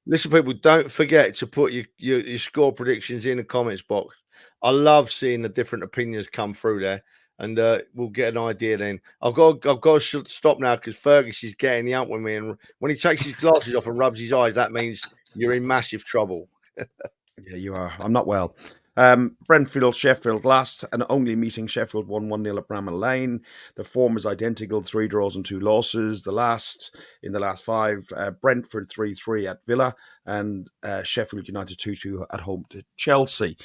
Listen, people, don't forget to put your score predictions in the comments box. I love seeing the different opinions come through there, and we'll get an idea then. I've got to stop now because Fergus is getting the up with me, and when he takes his glasses off and rubs his eyes, that means you're in massive trouble. Yeah, you are. I'm not well. Brentford, Sheffield, last and only meeting. Sheffield won 1-0 at Bramall Lane. The form is identical, 3 draws and 2 losses. In the last 5, Brentford 3-3 at Villa and Sheffield United 2-2 at home to Chelsea.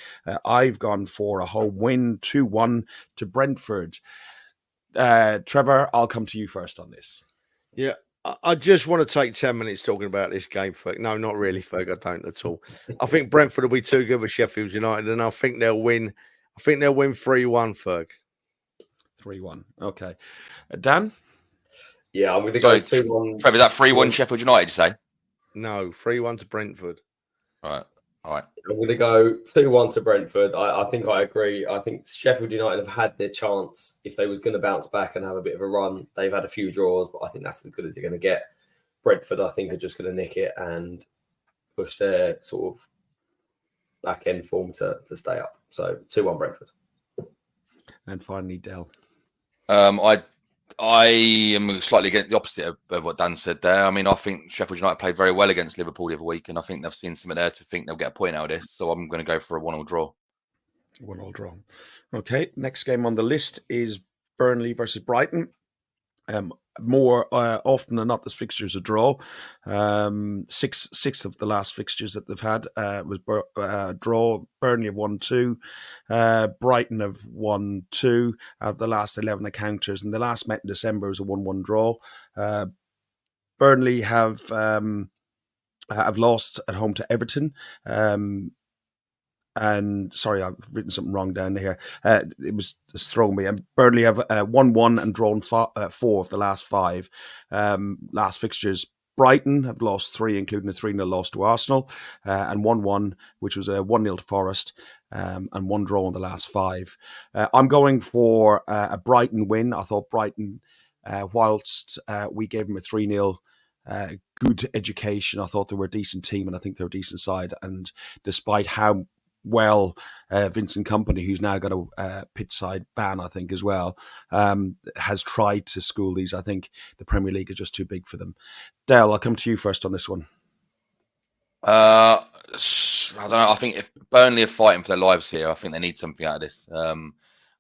I've gone for a home win, 2-1 to Brentford. Trevor, I'll come to you first on this. Yeah. I just want to take 10 minutes talking about this game, Ferg. No, not really, Ferg. I don't at all. I think Brentford will be too good for Sheffield United, and I think they'll win. I think they'll win 3-1, Ferg. 3-1. Okay. Dan? Yeah, I'm going to go 2-1. Trevor, is that 3-1 Sheffield United, you say? No, 3-1 to Brentford. All right. I'm going to go 2-1 to Brentford. I think I agree. I think Sheffield United have had their chance if they was going to bounce back and have a bit of a run. They've had a few draws, but I think that's as good as they're going to get. Brentford, I think, are just going to nick it and push their sort of back-end form to stay up. So 2-1 Brentford. And finally, Del. I am slightly against the opposite of what Dan said there. I mean, I think Sheffield United played very well against Liverpool the other week, and I think they've seen something there to think they'll get a point out of this. So I'm going to go for a 1-1 draw. 1-1 draw. Okay, next game on the list is Burnley versus Brighton. More often than not, this fixture's a draw. Six of the last fixtures that they've had was draw. Burnley have won 2. Brighton have won 2 out of the last 11 encounters, and the last met in December was a 1-1 draw. Burnley have lost at home to Everton. And sorry, I've written something wrong down here. It was just throwing me. And Burnley have 1-1 and drawn 4 of the last 5 last fixtures. Brighton have lost 3, including a 3-0 loss to Arsenal, and 1-1, which was a 1-0 to Forest, and 1 draw in the last 5. I'm going for a Brighton win. I thought Brighton, whilst we gave them a 3-0 good education, I thought they were a decent team, and I think they're a decent side. And despite how well Vincent Kompany, who's now got a pitch side ban, I think, as well, has tried to school these. I think the Premier League is just too big for them. Dale, I'll come to you first on this one. I don't know. I think if Burnley are fighting for their lives here, I think they need something out of this.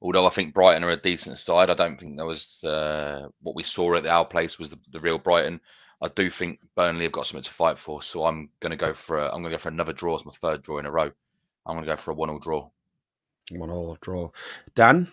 Although I think Brighton are a decent side, I don't think there was what we saw at our place was the real Brighton. I do think Burnley have got something to fight for, so I'm going to go for another draw. It's my 3rd draw in a row. I'm going to go for a 1-1 draw. 1-1 draw. Dan?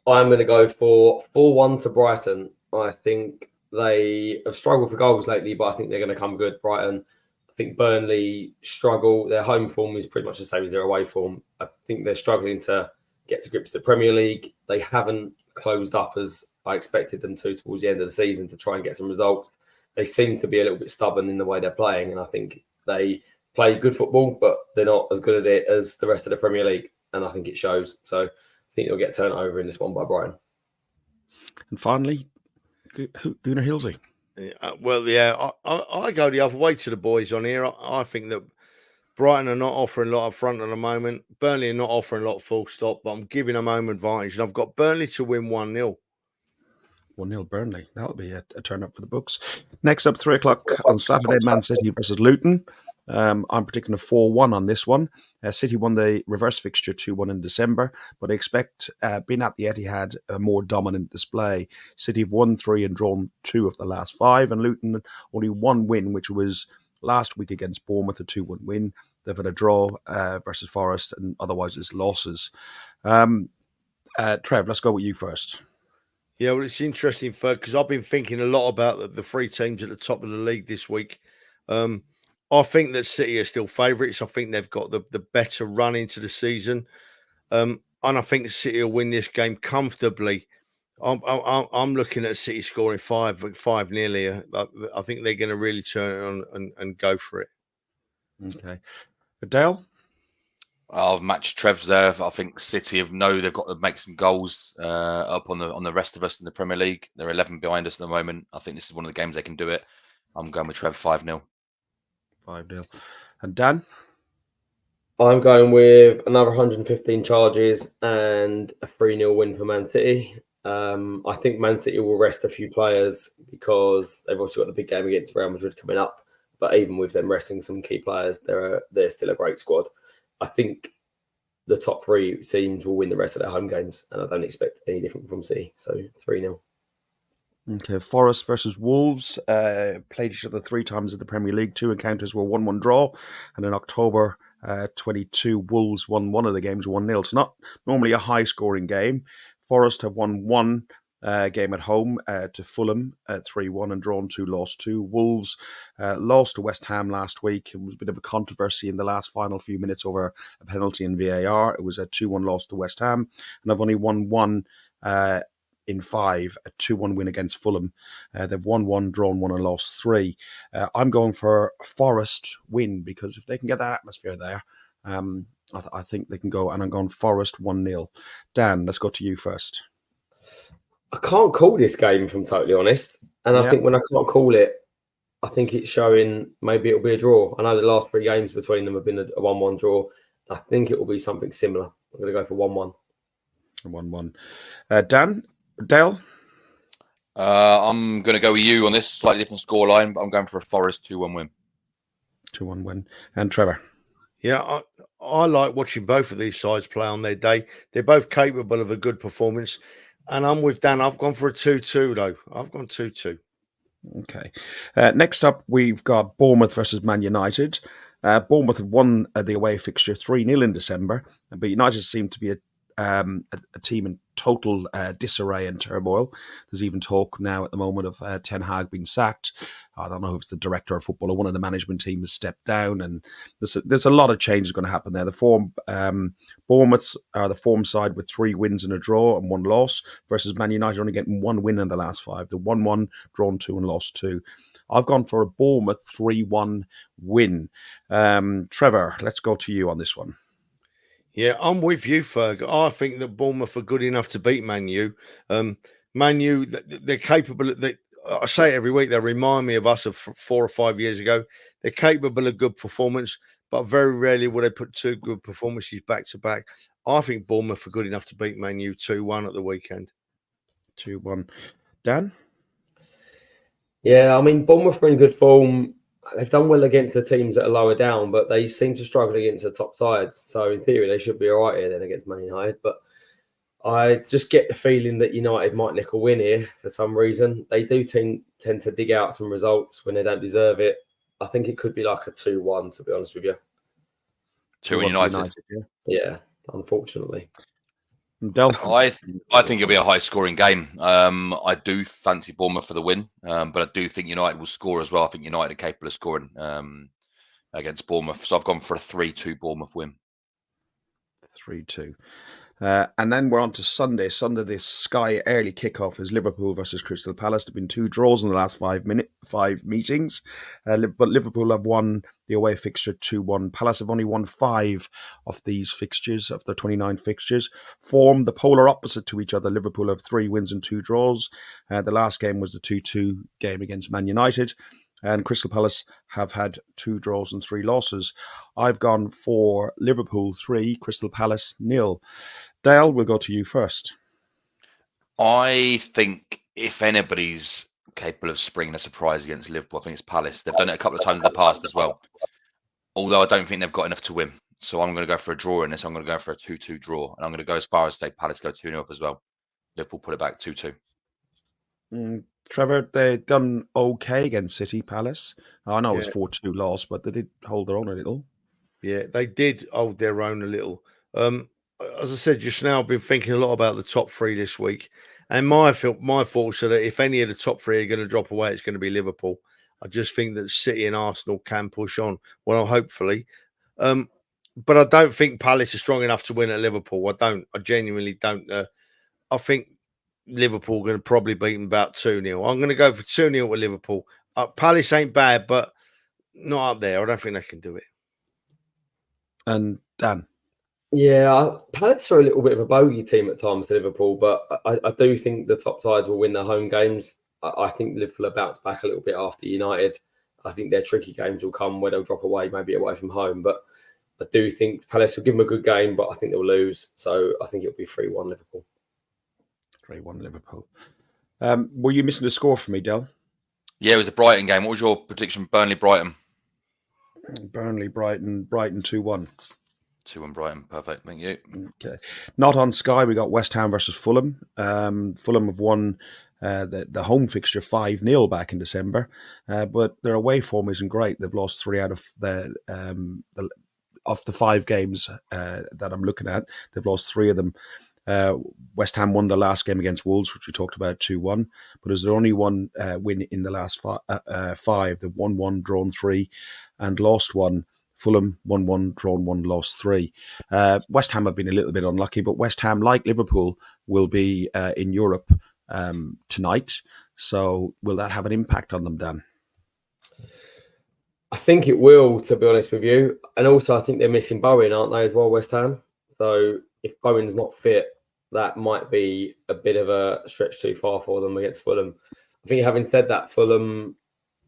I'm going to go for 4-1 to Brighton. I think they have struggled for goals lately, but I think they're going to come good, Brighton. I think Burnley struggle. Their home form is pretty much the same as their away form. I think they're struggling to get to grips with the Premier League. They haven't closed up as I expected them to towards the end of the season to try and get some results. They seem to be a little bit stubborn in the way they're playing, and I think they play good football, but they're not as good at it as the rest of the Premier League, and I think it shows. So I think they'll get turned over in this one by Brighton. And finally, Gunnar Hilsey. I go the other way to the boys on here. I think that Brighton are not offering a lot up front at the moment. Burnley are not offering a lot full stop, but I'm giving them home advantage, and I've got Burnley to win 1-0. 1-0 Burnley. That'll be a turn up for the books. Next up, 3 o'clock on Saturday, Man City versus Luton. I'm predicting a 4-1 on this one. City won the reverse fixture 2-1 in December, but I expect, being at the Etihad, a more dominant display. City have won 3 and drawn 2 of the last 5, and Luton only 1 win, which was last week against Bournemouth, a 2-1 win. They've had a draw versus Forest, and otherwise it's losses. Trev, let's go with you first. Yeah, well, it's interesting, Ferg, because I've been thinking a lot about the 3 teams at the top of the league this week. I think that City are still favourites. I think they've got the better run into the season. And I think City will win this game comfortably. I'm looking at City scoring 5 nearly. I think they're going to really turn it on and go for it. Okay. Dale? I've matched Trev's there. I think City know they've got to make some goals up on the rest of us in the Premier League. They're 11 behind us at the moment. I think this is one of the games they can do it. I'm going with Trev 5-0. 5-0. And Dan? I'm going with another 115 charges and a 3-0 win for Man City. I think Man City will rest a few players because they've also got the big game against Real Madrid coming up. But even with them resting some key players, they're still a great squad. I think the top three teams will win the rest of their home games, and I don't expect any different from City. So 3-0. Okay, Forest versus Wolves played each other 3 times in the Premier League. 2 encounters were 1-1 draw, and in October 22, Wolves won one of the games 1-0. It's not normally a high-scoring game. Forest have won 1 game at home to Fulham 3-1 and drawn 2, lost 2. Wolves lost to West Ham last week. It was a bit of a controversy in the last final few minutes over a penalty in VAR. It was a 2-1 loss to West Ham, and I've only won 1 in 5, a 2-1 win against Fulham. They've won 1, drawn 1 and lost 3. I'm going for a Forest win because if they can get that atmosphere there, I think they can go, and I'm going Forest 1-0. Dan, let's go to you first. I can't call this game, if I'm totally honest. And I think when I can't call it, I think it's showing maybe it'll be a draw. I know the last 3 games between them have been a 1-1 draw. I think it will be something similar. I'm going to go for 1-1. 1-1. Dan? Dale? I'm going to go with you on this slightly different scoreline, but I'm going for a Forest 2-1 win. 2-1 win. And Trevor? Yeah, I like watching both of these sides play on their day. They're both capable of a good performance. And I'm with Dan. I've gone for a 2-2, though. I've gone 2-2. Okay. Next up, we've got Bournemouth versus Man United. Bournemouth have won the away fixture 3-0 in December, but United seem to be a team in total disarray and turmoil. There's even talk now at the moment of Ten Hag being sacked. I don't know if it's the director of football or one of the management team has stepped down, and there's a lot of changes going to happen there. Bournemouth are the form side with 3 wins and a draw and 1 loss, versus Man United only getting 1 win in the last 5. The 1-1, drawn 2 and lost 2. I've gone for a Bournemouth 3-1 win. Trevor, let's go to you on this one. Yeah, I'm with you, Ferg. I think that Bournemouth are good enough to beat Man U. Man U, they're capable. I say it every week. They remind me of us of 4 or 5 years ago. They're capable of good performance, but very rarely will they put 2 good performances back to back. I think Bournemouth are good enough to beat Man U 2-1 at the weekend. 2-1. Dan? Yeah, I mean, Bournemouth are in good form. They've done well against the teams that are lower down, but they seem to struggle against the top sides. So in theory, they should be all right here then against Man United. But I just get the feeling that United might nick a win here for some reason. They do tend to dig out some results when they don't deserve it. I think it could be like a 2-1, to be honest with you. 2-1 United. Yeah, unfortunately. I think it'll be a high-scoring game. I do fancy Bournemouth for the win, but I do think United will score as well. I think United are capable of scoring against Bournemouth. So I've gone for a 3-2 Bournemouth win. 3-2. And then we're on to Sunday. Sunday, this Sky early kickoff is Liverpool versus Crystal Palace. There have been 2 draws in the last 5 meetings, but Liverpool have won the away fixture 2-1. Palace have only won 5 of these fixtures, of the 29 fixtures. Form the polar opposite to each other. Liverpool have 3 wins and 2 draws. The last game was the 2-2 game against Man United. And Crystal Palace have had 2 draws and 3 losses. I've gone for Liverpool 3, Crystal Palace 0. Dale, we'll go to you first. I think if anybody's capable of springing a surprise against Liverpool, I think it's Palace. They've done it a couple of times in the past as well. Although I don't think they've got enough to win. So I'm going to go for a draw in this. I'm going to go for a 2-2 draw. And I'm going to go as far as say Palace go 2-0 up as well. Liverpool put it back 2-2. Trevor, they've done okay against City, Palace. I know it was 4-2 loss, but they did hold their own a little. Yeah, they did hold their own a little. As I said just now, I've been thinking a lot about the top 3 this week. And my thoughts are that if any of the top 3 are going to drop away, it's going to be Liverpool. I just think that City and Arsenal can push on. Well, hopefully. but I don't think Palace are strong enough to win at Liverpool. I genuinely don't. I think Liverpool are going to probably beat them about 2-0. I'm going to go for 2-0 to Liverpool. Palace ain't bad, but not up there. I don't think they can do it. And Dan? Yeah, Palace are a little bit of a bogey team at times to Liverpool, but I do think the top sides will win their home games. I think Liverpool will bounce back a little bit after United. I think their tricky games will come where they'll drop away, maybe away from home. But I do think Palace will give them a good game, but I think they'll lose. So I think it'll be 3-1 Liverpool. 3-1 Liverpool. Were you missing a score for me, Del? Yeah, it was a Brighton game. What was your prediction? Burnley-Brighton? Burnley-Brighton, Brighton 2-1. 2-1 Brighton. Perfect. Thank you. Okay. Not on Sky, we got West Ham versus Fulham. Fulham have won the home fixture 5-0 back in December, but their away form isn't great. They've lost 3 out of the 5 games that I'm looking at. They've lost 3 of them. West Ham won the last game against Wolves, which we talked about 2-1, but there's only one win in the last 5. They've won 1, drawn 3, and lost 1. Fulham won 1, drawn 1, lost 3. West Ham have been a little bit unlucky, but West Ham, like Liverpool, will be in Europe tonight. So will that have an impact on them, Dan? I think it will, to be honest with you. And also, I think they're missing Bowen, aren't they, as well, West Ham? So if Bowen's not fit, that might be a bit of a stretch too far for them against Fulham. I think having said that, Fulham,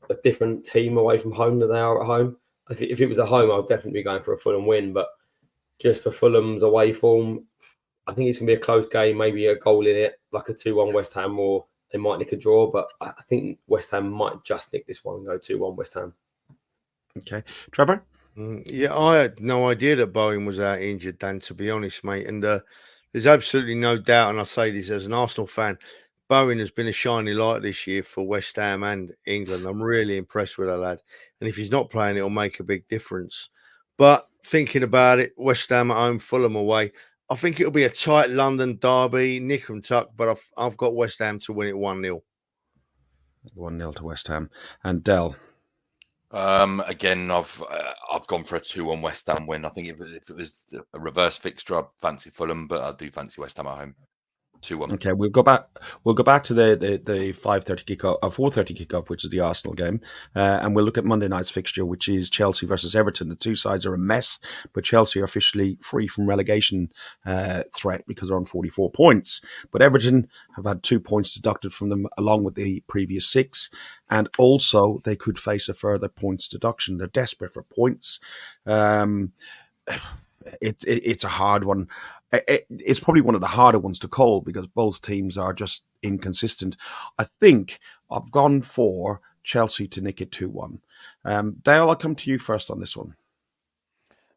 a different team away from home than they are at home. If it was at home, I would definitely be going for a Fulham win. But just for Fulham's away form, I think it's going to be a close game, maybe a goal in it, like a 2-1 West Ham, or they might nick a draw. But I think West Ham might just nick this one and go 2-1 West Ham. Okay. Trevor? Yeah, I had no idea that Bowen was out injured, Dan, to be honest, mate. And there's absolutely no doubt, and I say this as an Arsenal fan, Bowen has been a shiny light this year for West Ham and England. I'm really impressed with that lad. And if he's not playing, it'll make a big difference. But thinking about it, West Ham at home, Fulham away, I think it'll be a tight London derby, nick and tuck, but I've got West Ham to win it 1-0. 1-0 to West Ham. And Del? Again, I've gone for a 2-1 West Ham win. I think if it was a reverse fixture, I'd fancy Fulham, but I do fancy West Ham at home. 2-1. Okay, we'll go back to the 5:30 kickoff, 4:30 kickoff, which is the Arsenal game, and we'll look at Monday night's fixture, which is Chelsea versus Everton. The two sides are a mess, but Chelsea are officially free from relegation threat because they're on 44 points. But Everton have had 2 points deducted from them, along with the previous 6, and also they could face a further points deduction. They're desperate for points. It's a hard one. It's probably one of the harder ones to call because both teams are just inconsistent. I think I've gone for Chelsea to nick it 2-1. Dale, I'll come to you first on this one.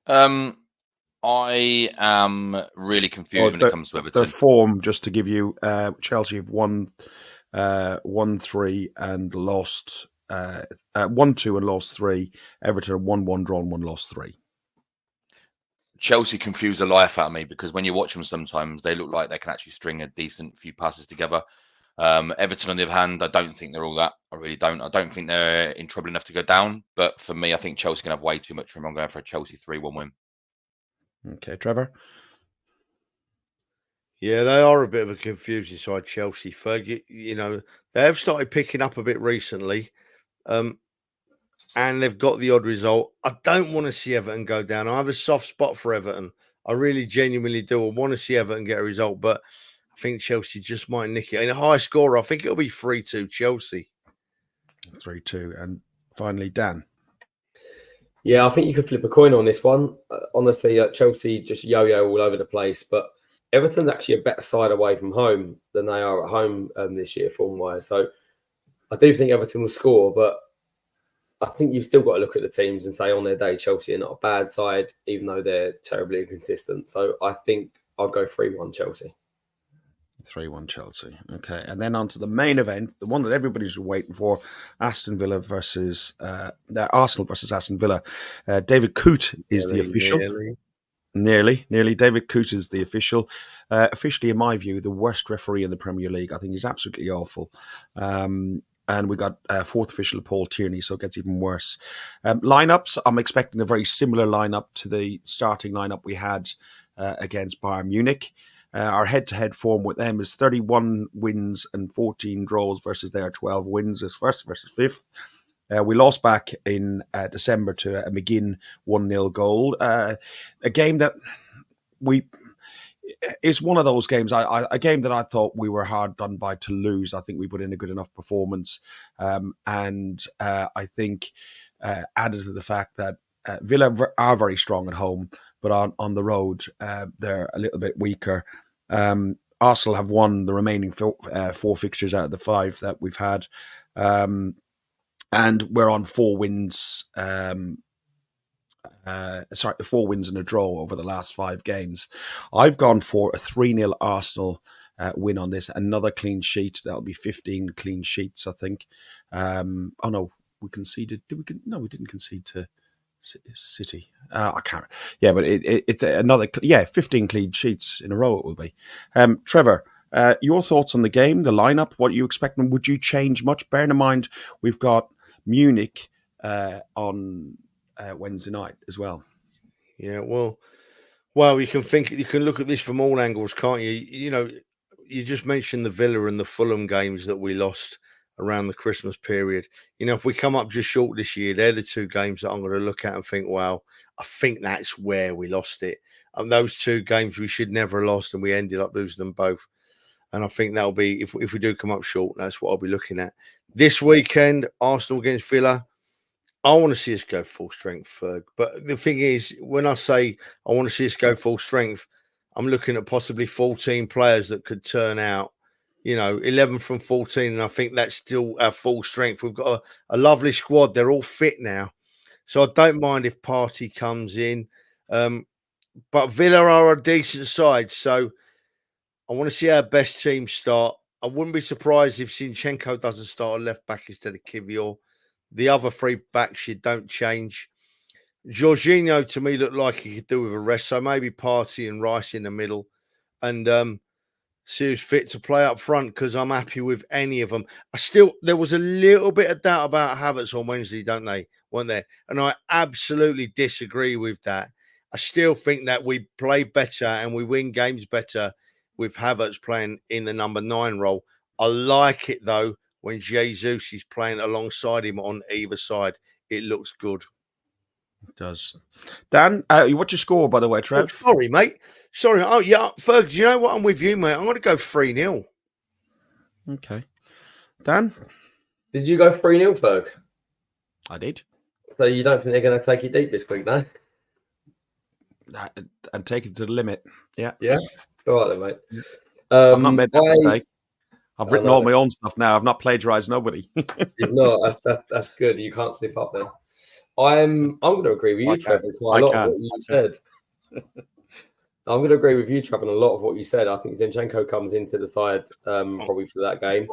I am really confused when it comes to Everton. Their form, just to give you, Chelsea have won 1-3 and lost 1-2 and lost 3. Everton 1-1, drawn 1, lost 3. Chelsea confuse the life out of me because when you watch them sometimes, they look like they can actually string a decent few passes together. Everton, on the other hand, I don't think they're all that. I really don't. I don't think they're in trouble enough to go down. But for me, I think Chelsea can have way too much room. I'm going for a Chelsea 3-1 win. Okay, Trevor? Yeah, they are a bit of a confusing side, Chelsea. Fergie, they have started picking up a bit recently. And they've got the odd result. I don't want to see Everton go down. I have a soft spot for Everton. I really genuinely do. I want to see Everton get a result, but I think Chelsea just might nick it. And a high scorer, I think it'll be 3-2 Chelsea. 3-2. And finally, Dan. Yeah, I think you could flip a coin on this one. Honestly, Chelsea just yo-yo all over the place, but Everton's actually a better side away from home than they are at home this year, form-wise. So I do think Everton will score, but I think you've still got to look at the teams and say on their day, Chelsea are not a bad side, even though they're terribly inconsistent. So I think I'll go 3-1 Chelsea. 3-1 Chelsea. Okay. And then on to the main event, the one that everybody's waiting for, Aston Villa versus Arsenal versus Aston Villa. David Coote is the official. Nearly. David Coote is the official. Officially, in my view, the worst referee in the Premier League. I think he's absolutely awful. and we got fourth official Paul Tierney, so it gets even worse. Lineups, I'm expecting a very similar lineup to the starting lineup we had against Bayern Munich. Our head-to-head form with them is 31 wins and 14 draws versus their 12 wins as first versus fifth. We lost back in December to a McGinn 1-0 goal. A game that it's one of those games, a game that I thought we were hard done by to lose. I think we put in a good enough performance. And I think added to the fact that Villa are very strong at home, but on the road, they're a little bit weaker. Arsenal have won the remaining four fixtures out of the 5 that we've had. And we're on 4 wins. 4 wins and a draw over the last 5 games. I've gone for a 3-0 Arsenal win on this. Another clean sheet. That'll be 15 clean sheets, I think. Oh no, we conceded. No, we didn't concede to City. I can't. Yeah, but it's another. 15 clean sheets in a row. It will be. Trevor, your thoughts on the game, the lineup, what you expect, and would you change much? Bearing in mind we've got Munich on Wednesday night as well. Yeah, well, you can look at this from all angles, can't you? You know, you just mentioned the Villa and the Fulham games that we lost around the Christmas period. You know, if we come up just short this year, they're the 2 games that I'm going to look at and think, wow, I think that's where we lost it. And those 2 games we should never have lost, and we ended up losing them both. And I think that'll be, if we do come up short, that's what I'll be looking at. This weekend, Arsenal against Villa, I want to see us go full strength, Ferg. But the thing is, when I say I want to see us go full strength, I'm looking at possibly 14 players that could turn out, 11 from 14. And I think that's still our full strength. We've got a lovely squad. They're all fit now. So I don't mind if Partey comes in. But Villa are a decent side. So I want to see our best team start. I wouldn't be surprised if Zinchenko doesn't start at left back instead of Kivior. The other 3 backs you don't change. Jorginho to me looked like he could do with a rest, so maybe Partey and Rice in the middle, and see who's fit to play up front, because I'm happy with any of them. There was a little bit of doubt about Havertz on Wednesday, weren't there? And I absolutely disagree with that. I still think that we play better and we win games better with Havertz playing in the number 9 role. I like it though when Jesus is playing alongside him on either side. It looks good. It does. Dan, what's your score, by the way, Trev? Oh, sorry, mate. Sorry. Oh, yeah. Ferg, do you know what? I'm with you, mate. I'm going to go 3-0. Okay. Dan? Did you go 3-0, Ferg? I did. So you don't think they're going to take it deep this week, no? And take it to the limit. Yeah. Yeah? All right then, mate. I've not made that mistake. I've written all my own stuff now. I've not plagiarised nobody. No, that's good. You can't slip up there. I'm going to agree with you, Trevor, quite a lot of what you said. I'm going to agree with you, Trevor, on a lot of what you said. I think Zinchenko comes into the side probably for that game.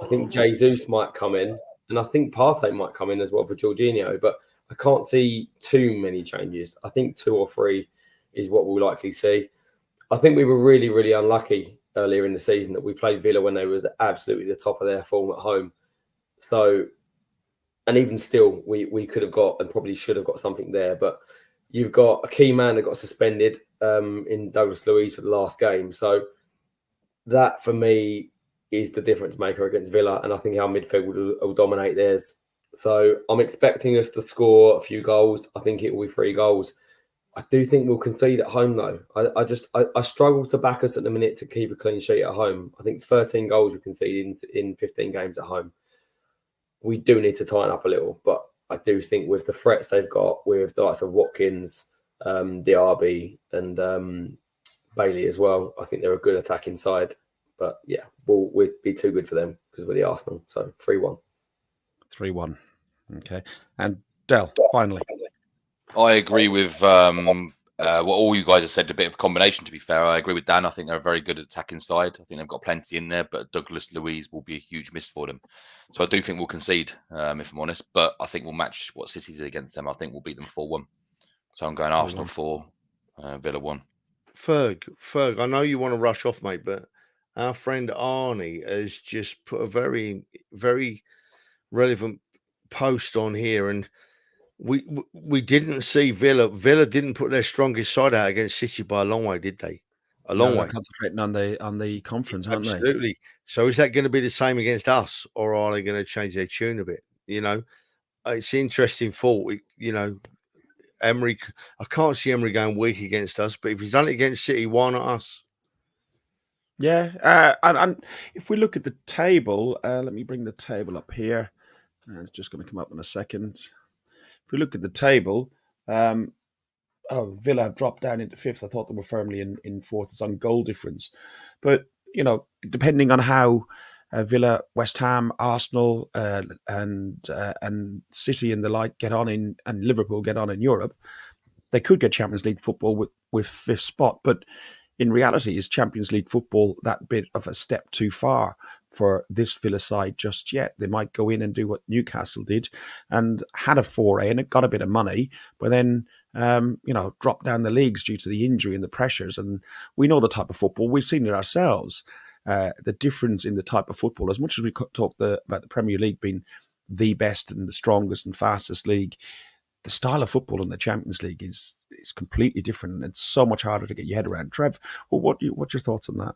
I think Jesus might come in, and I think Partey might come in as well for Jorginho, but I can't see too many changes. I think 2 or 3 is what we'll likely see. I think we were really, really unlucky earlier in the season that we played Villa when they was absolutely the top of their form at home. So, and even still, we could have got and probably should have got something there. But you've got a key man that got suspended in Douglas Luiz for the last game. So that, for me, is the difference maker against Villa. And I think our midfield will dominate theirs. So I'm expecting us to score a few goals. I think it will be 3 goals. I do think we'll concede at home, though. I struggle to back us at the minute to keep a clean sheet at home. I think it's 13 goals we conceded in 15 games at home. We do need to tighten up a little, but I do think with the threats they've got, with the likes of Watkins, Diaby, and Bailey as well, I think they're a good attacking side. But yeah, we'd be too good for them because we're the Arsenal. So 3-1. 3-1. Okay. And Del, finally. I agree with what all you guys have said, a bit of a combination, to be fair. I agree with Dan. I think they're a very good attacking side. I think they've got plenty in there, but Douglas Luiz will be a huge miss for them. So I do think we'll concede, if I'm honest, but I think we'll match what City did against them. I think we'll beat them 4-1. So I'm going Arsenal 4, Villa 1. Ferg, I know you want to rush off, mate, but our friend Arnie has just put a very, very relevant post on here, and we didn't see Villa. Villa didn't put their strongest side out against City by a long way, did they? A long they're way. concentrating on the conference, aren't they? Absolutely. So is that going to be the same against us, or are they going to change their tune a bit? It's interesting thought. Emery, I can't see Emery going weak against us, but if he's done it against City, why not us? Yeah, and if we look at the table, let me bring the table up here. It's just going to come up in a second. If we look at the table, Villa have dropped down into fifth. I thought they were firmly in fourth. It's on goal difference. But, depending on how Villa, West Ham, Arsenal, and City and the like get on and Liverpool get on in Europe, they could get Champions League football with fifth spot. But in reality, is Champions League football that bit of a step too far for this Villa side just yet? They might go in and do what Newcastle did and had a foray and it got a bit of money, but then dropped down the leagues due to the injury and the pressures. And we know the type of football. We've seen it ourselves. The difference in the type of football, as much as we talked about the Premier League being the best and the strongest and fastest league, the style of football in the Champions League is completely different. And it's so much harder to get your head around. Trev, what's your thoughts on that?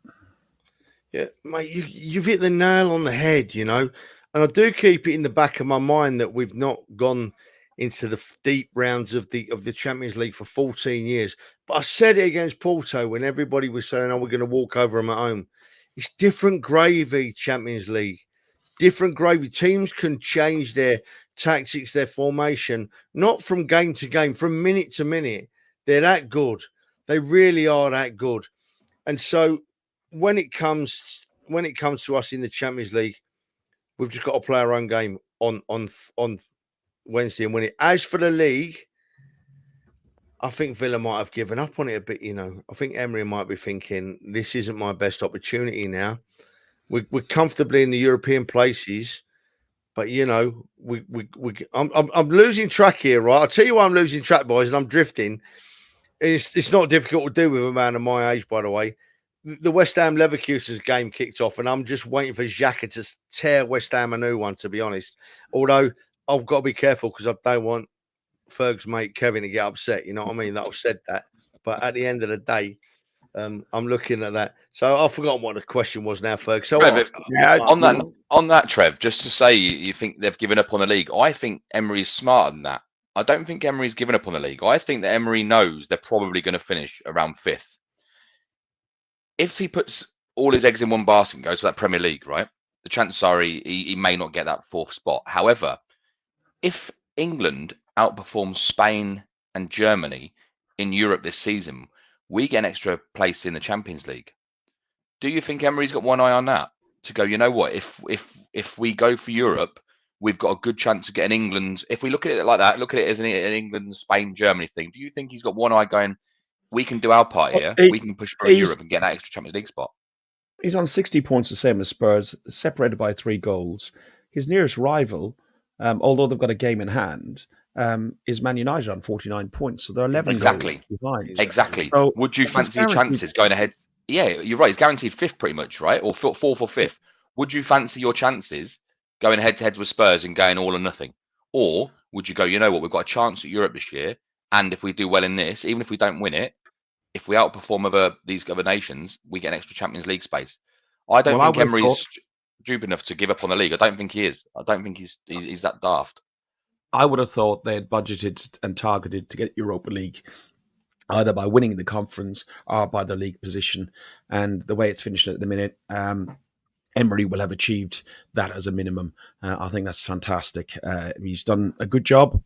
Yeah, mate, you've hit the nail on the head, and I do keep it in the back of my mind that we've not gone into the deep rounds of the Champions League for 14 years. But I said it against Porto when everybody was saying, "Oh, we're going to walk over them at home." It's different gravy, Champions League. Different gravy. Teams can change their tactics, their formation, not from game to game, from minute to minute. They're that good. They really are that good. And so when it comes to us in the Champions League, we've just got to play our own game on Wednesday and win it. As for the league, I think Villa might have given up on it a bit. I think Emery might be thinking this isn't my best opportunity now. We're comfortably in the European places, but I'm losing track here, right? I'll tell you why I'm losing track, boys, and I'm drifting. It's not difficult to do with a man of my age, by the way. The West Ham Leverkusen's game kicked off, and I'm just waiting for Xhaka to tear West Ham a new one, to be honest. Although I've got to be careful because I don't want Ferg's mate Kevin to get upset. You know what I mean? That I've said that. But at the end of the day, I'm looking at that. So I've forgotten what the question was now, Ferg. So Trev, on that, Trev, just to say you think they've given up on the league. I think Emery's smarter than that. I don't think Emery's given up on the league. I think that Emery knows they're probably going to finish around fifth. If he puts all his eggs in one basket and goes to that Premier League, right, the chances are he may not get that fourth spot. However, if England outperforms Spain and Germany in Europe this season, we get an extra place in the Champions League. Do you think Emery's got one eye on that? To go, you know what, if we go for Europe, we've got a good chance of getting England. If we look at it like that, look at it as an England, Spain, Germany thing. Do you think he's got one eye going, we can do our part here. We can push for Europe and get that extra Champions League spot. He's on 60 points, the same as Spurs, separated by 3 goals. His nearest rival, although they've got a game in hand, is Man United on 49 points. So they're 11 goals behind. Exactly. So would you fancy your chances going ahead? Yeah, you're right. He's guaranteed fifth pretty much, right? Or fourth or fifth. Would you fancy your chances going head-to-head with Spurs and going all or nothing? Or would you go, you know what, we've got a chance at Europe this year, and if we do well in this, even if we don't win it, if we outperform these other nations, we get an extra Champions League space. I don't think Emery's stupid enough to give up on the league. I don't think he is. I don't think he's that daft. I would have thought they had budgeted and targeted to get Europa League, either by winning the conference or by the league position. And the way it's finishing at the minute, Emery will have achieved that as a minimum. I think that's fantastic. He's done a good job.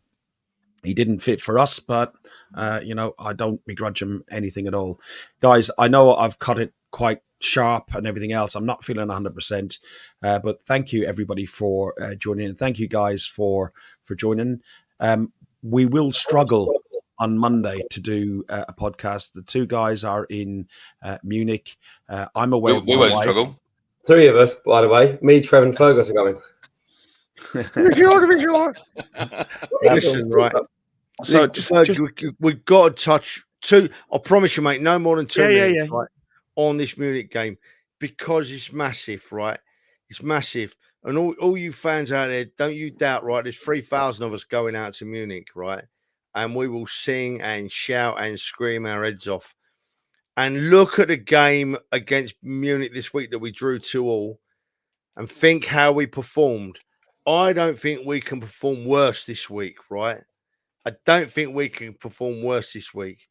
He didn't fit for us, but, I don't begrudge him anything at all. Guys, I know I've cut it quite sharp and everything else. I'm not feeling 100%, but thank you, everybody, for joining in. Thank you, guys, for joining. We will struggle on Monday to do a podcast. The 2 guys are in Munich. I'm away. We won't struggle. 3 of us, by the way. Me, Trev, and Fergus are going. Listen, right. So we've got to touch 2. I promise you, mate, no more than 2 minutes. Right, on this Munich game, because it's massive, right? It's massive. And all you fans out there, don't you doubt, right? There's 3,000 of us going out to Munich, right? And we will sing and shout and scream our heads off. And look at the game against Munich this week that we drew 2-2 and think how we performed. I don't think we can perform worse this week, right? I don't think we can perform worse this week.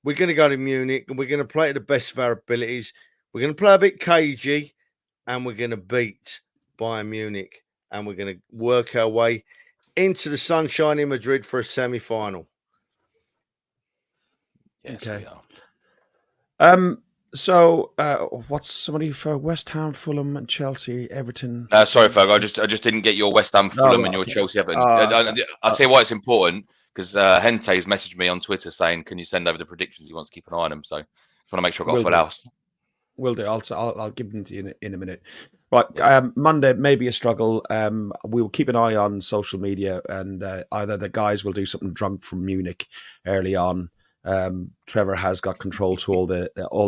We're going to go to Munich and we're going to play to the best of our abilities. We're going to play a bit cagey and we're going to beat Bayern Munich, and we're going to work our way into the sunshine in Madrid for a semi-final. Yes, Okay. we are. So, what's somebody for West Ham, Fulham, and Chelsea, Everton? Sorry, Ferg. I just didn't get your West Ham, Fulham, and your okay. Chelsea, Everton. Okay. I'll tell you why it's important, because Hente's messaged me on Twitter saying, "Can you send over the predictions? He wants to keep an eye on them." So, just want to make sure I've got a full house. Will do. I'll give them to you in a minute. Right, Monday may be a struggle. We will keep an eye on social media, and either the guys will do something drunk from Munich early on. Trevor has got control to all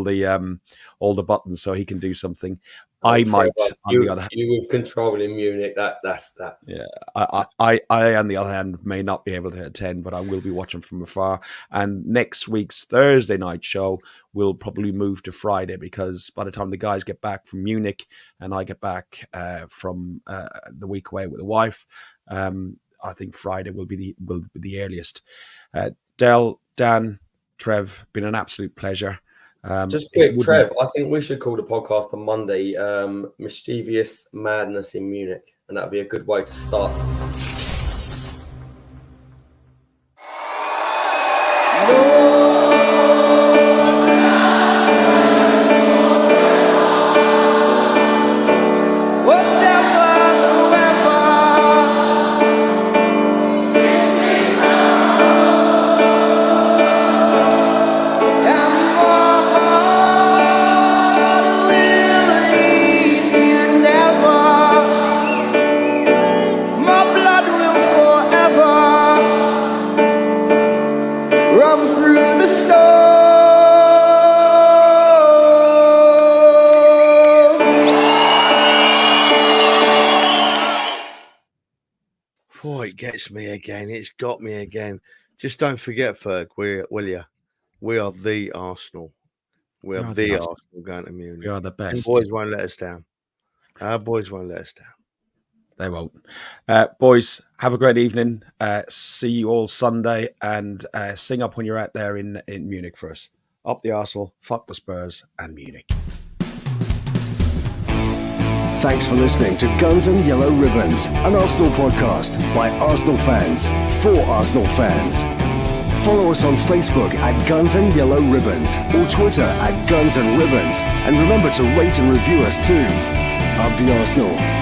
the buttons, so he can do something. I might, on the other hand, you with control in Munich. That's that. Yeah, I on the other hand may not be able to attend, but I will be watching from afar. And next week's Thursday night show will probably move to Friday, because by the time the guys get back from Munich and I get back from the week away with the wife, I think Friday will be the earliest. Del, Dan, Trev, been an absolute pleasure. Just quick, Trev, I think we should call the podcast on Monday Mischievous Madness in Munich, and that would be a good way to start. Boy, it gets me again. It's got me again. Just don't forget, Ferg, will you? We are the Arsenal. We are the Arsenal going to Munich. We are the best. Our boys won't let us down. Our boys won't let us down. They won't. Boys, have a great evening. See you all Sunday, and sing up when you're out there in Munich for us. Up the Arsenal, fuck the Spurs, and Munich. Thanks for listening to Guns and Yellow Ribbons, an Arsenal podcast by Arsenal fans for Arsenal fans. Follow us on Facebook at Guns and Yellow Ribbons or Twitter at Guns and Ribbons. And remember to rate and review us too. Up the Arsenal.